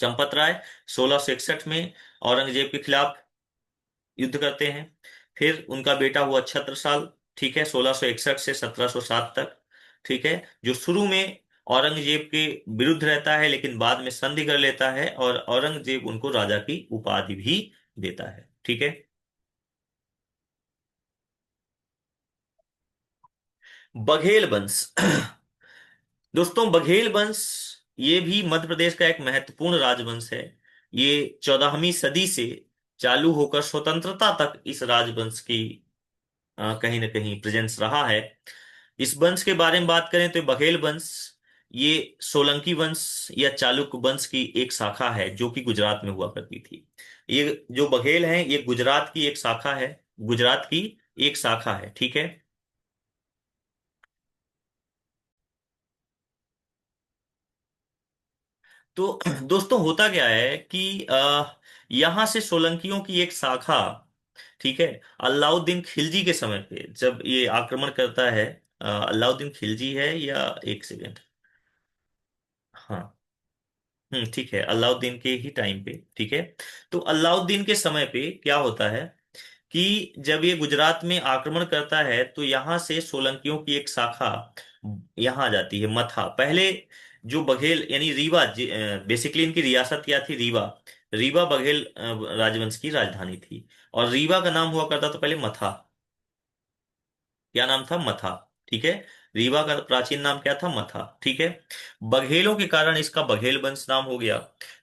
Speaker 1: चंपत राय 1661 में औरंगजेब के खिलाफ युद्ध करते हैं। फिर उनका बेटा हुआ छत्रसाल। ठीक है। 1661 से 1707 तक। ठीक है। जो शुरू में औरंगजेब के विरुद्ध रहता है, लेकिन बाद में संधि कर लेता है और औरंगजेब उनको राजा की उपाधि भी देता है। ठीक है। बघेल वंश। दोस्तों, बघेल वंश ये भी मध्य प्रदेश का एक महत्वपूर्ण राजवंश है। ये 14वीं सदी से चालू होकर स्वतंत्रता तक इस राजवंश की कहीं ना कहीं प्रेजेंस रहा है। इस वंश के बारे में बात करें तो बघेल वंश ये सोलंकी वंश या चालुक्य वंश की एक शाखा है जो कि गुजरात में हुआ करती थी। ये जो बघेल हैं ये गुजरात की एक शाखा है। गुजरात की एक शाखा है। ठीक है। तो दोस्तों, होता क्या है कि यहाँ से सोलंकियों की एक शाखा, ठीक है, अलाउद्दीन खिलजी के समय पे जब ये आक्रमण करता है। अलाउद्दीन खिलजी है या, एक सेकेंड, हाँ, ठीक है, अलाउद्दीन के ही टाइम पे। ठीक है। तो अलाउद्दीन के समय पे क्या होता है कि जब ये गुजरात में आक्रमण करता है तो यहाँ से सोलंकियों की एक शाखा यहाँ आ जाती है, मथा। पहले जो बघेल यानी रीवा, बेसिकली इनकी रियासत क्या थी? रीवा। रीवा बघेल राजवंश की राजधानी थी। और रीवा का नाम हुआ करता था पहले मथा। क्या नाम था? मथा। ठीक है। रीवा का प्राचीन नाम क्या था? मथा। ठीक है। बघेलों के कारण इसका बघेल वंश नाम हो गया।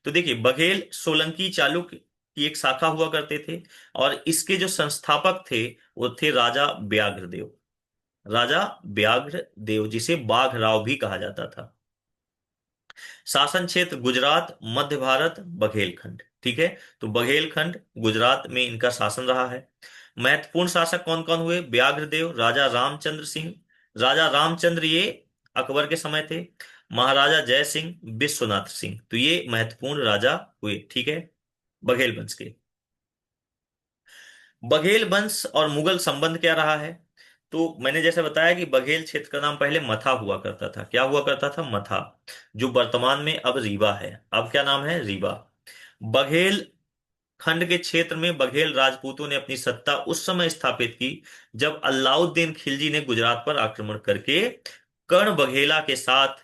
Speaker 1: तो देखिए, बघेल सोलंकी चालुक्य की एक शाखा हुआ करते थे। और इसके जो संस्थापक थे वो थे राजा व्याघ्रदेव। राजा व्याघ्रदेव, जिसे बाघ राव भी कहा जाता था। शासन क्षेत्र गुजरात, मध्य भारत, बघेलखंड। ठीक है। तो बघेलखंड गुजरात में इनका शासन रहा है। महत्वपूर्ण शासक कौन कौन हुए? व्याघ्रदेव, राजा रामचंद्र सिंह। राजा रामचंद्र ये अकबर के समय थे। महाराजा जय सिंह, विश्वनाथ सिंह, तो ये महत्वपूर्ण राजा हुए। ठीक है। बघेल वंश के। बघेल वंश और मुगल संबंध क्या रहा है? तो मैंने जैसे बताया कि बघेल क्षेत्र का नाम पहले मथा हुआ करता था। क्या हुआ करता था? मथा। जो वर्तमान में अब रीवा है। अब क्या नाम है? रीवा। बघेल खंड के क्षेत्र में बघेल राजपूतों ने अपनी सत्ता उस समय स्थापित की जब अलाउद्दीन खिलजी ने गुजरात पर आक्रमण करके कर्ण बघेला के साथ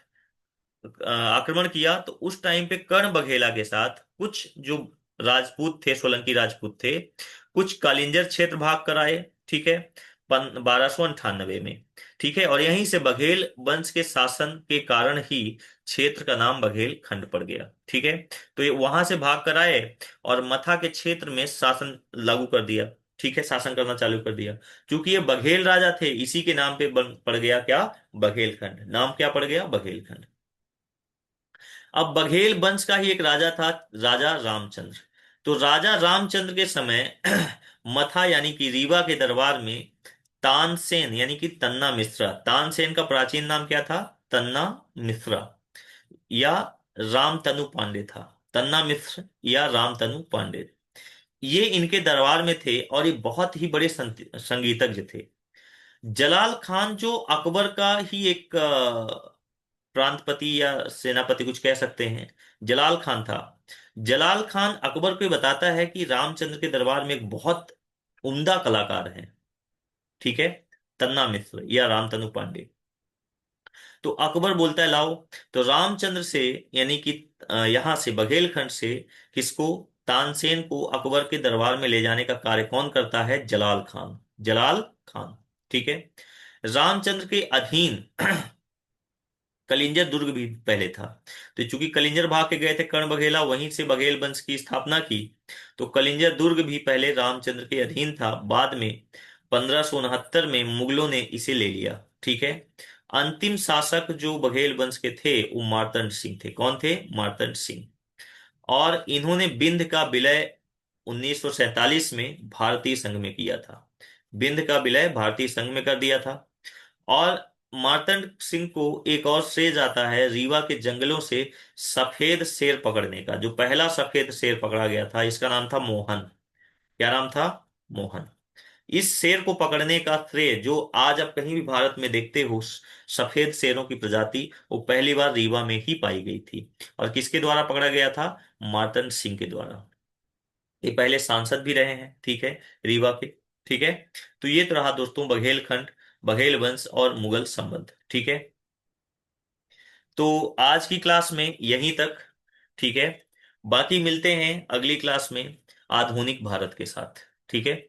Speaker 1: आक्रमण किया। तो उस टाइम पे कर्ण बघेला के साथ कुछ जो राजपूत थे, सोलंकी राजपूत थे, कुछ कालिंजर क्षेत्र भाग कर आए। ठीक है, 1298 में। ठीक है, और यहीं से बघेल वंश के शासन के कारण ही क्षेत्र का नाम बघेल खंड पड़ गया। ठीक है, तो ये वहां से भाग कर आए और मथा के क्षेत्र में शासन लागू कर दिया। ठीक है, शासन करना चालू कर दिया। क्योंकि ये बघेल राजा थे, इसी के नाम पे पड़ गया क्या? बघेल खंड। नाम क्या पड़ गया? बघेल खंड। अब बघेल वंश का ही एक राजा था, राजा रामचंद्र। तो राजा रामचंद्र के समय मथा यानी कि रीवा के दरबार में तानसेन यानी कि तन्ना मिश्रा। तानसेन का प्राचीन नाम क्या था? तन्ना मिश्रा या रामतनु पांडे था। तन्ना मिश्र या रामतनु पांडे, ये इनके दरबार में थे और ये बहुत ही बड़े संगीतज्ञ थे। जलाल खान जो अकबर का ही एक प्रांतपति या सेनापति कुछ कह सकते हैं, जलाल खान था। जलाल खान अकबर को ये बताता है कि रामचंद्र के दरबार में एक बहुत उम्दा कलाकार है। ठीक है, तन्ना मिश्र या रामतनु पांडे। तो अकबर बोलता है लाओ। तो रामचंद्र से यानी कि यहां से बघेलखंड से किसको? तानसेन को अकबर के दरबार में ले जाने का कार्य कौन करता है? जलाल खान। जलाल खान। ठीक है, रामचंद्र के अधीन कलिंजर दुर्ग भी पहले था। तो चूंकि कलिंजर भाग के गए थे कर्ण बघेला, वहीं से बघेल वंश की स्थापना की। तो कलिंजर दुर्ग भी पहले रामचंद्र के अधीन था। बाद में 1569 में मुगलों ने इसे ले लिया। ठीक है, अंतिम शासक जो बघेल वंश के थे वो मार्तंड सिंह थे। कौन थे? मार्तंड सिंह। और इन्होंने बिंद का विलय 1947 में भारतीय संघ में किया था। बिंद का विलय भारतीय संघ में कर दिया था। और मार्तंड सिंह को एक और श्रेय जाता है रीवा के जंगलों से सफेद शेर पकड़ने का। जो पहला सफेद शेर पकड़ा गया था, इसका नाम था मोहन। क्या नाम था? मोहन। इस शेर को पकड़ने का श्रेय जो आज आप कहीं भी भारत में देखते हो, सफेद शेरों की प्रजाति, वो पहली बार रीवा में ही पाई गई थी। और किसके द्वारा पकड़ा गया था? मार्तंड सिंह के द्वारा। ये पहले सांसद भी रहे हैं। ठीक है, रीवा के। ठीक है, तो ये तो रहा दोस्तों बघेलखंड, बघेल वंश और मुगल संबंध। ठीक है, तो आज की क्लास में यहीं तक। ठीक है, बाकी मिलते हैं अगली क्लास में आधुनिक भारत के साथ। ठीक है।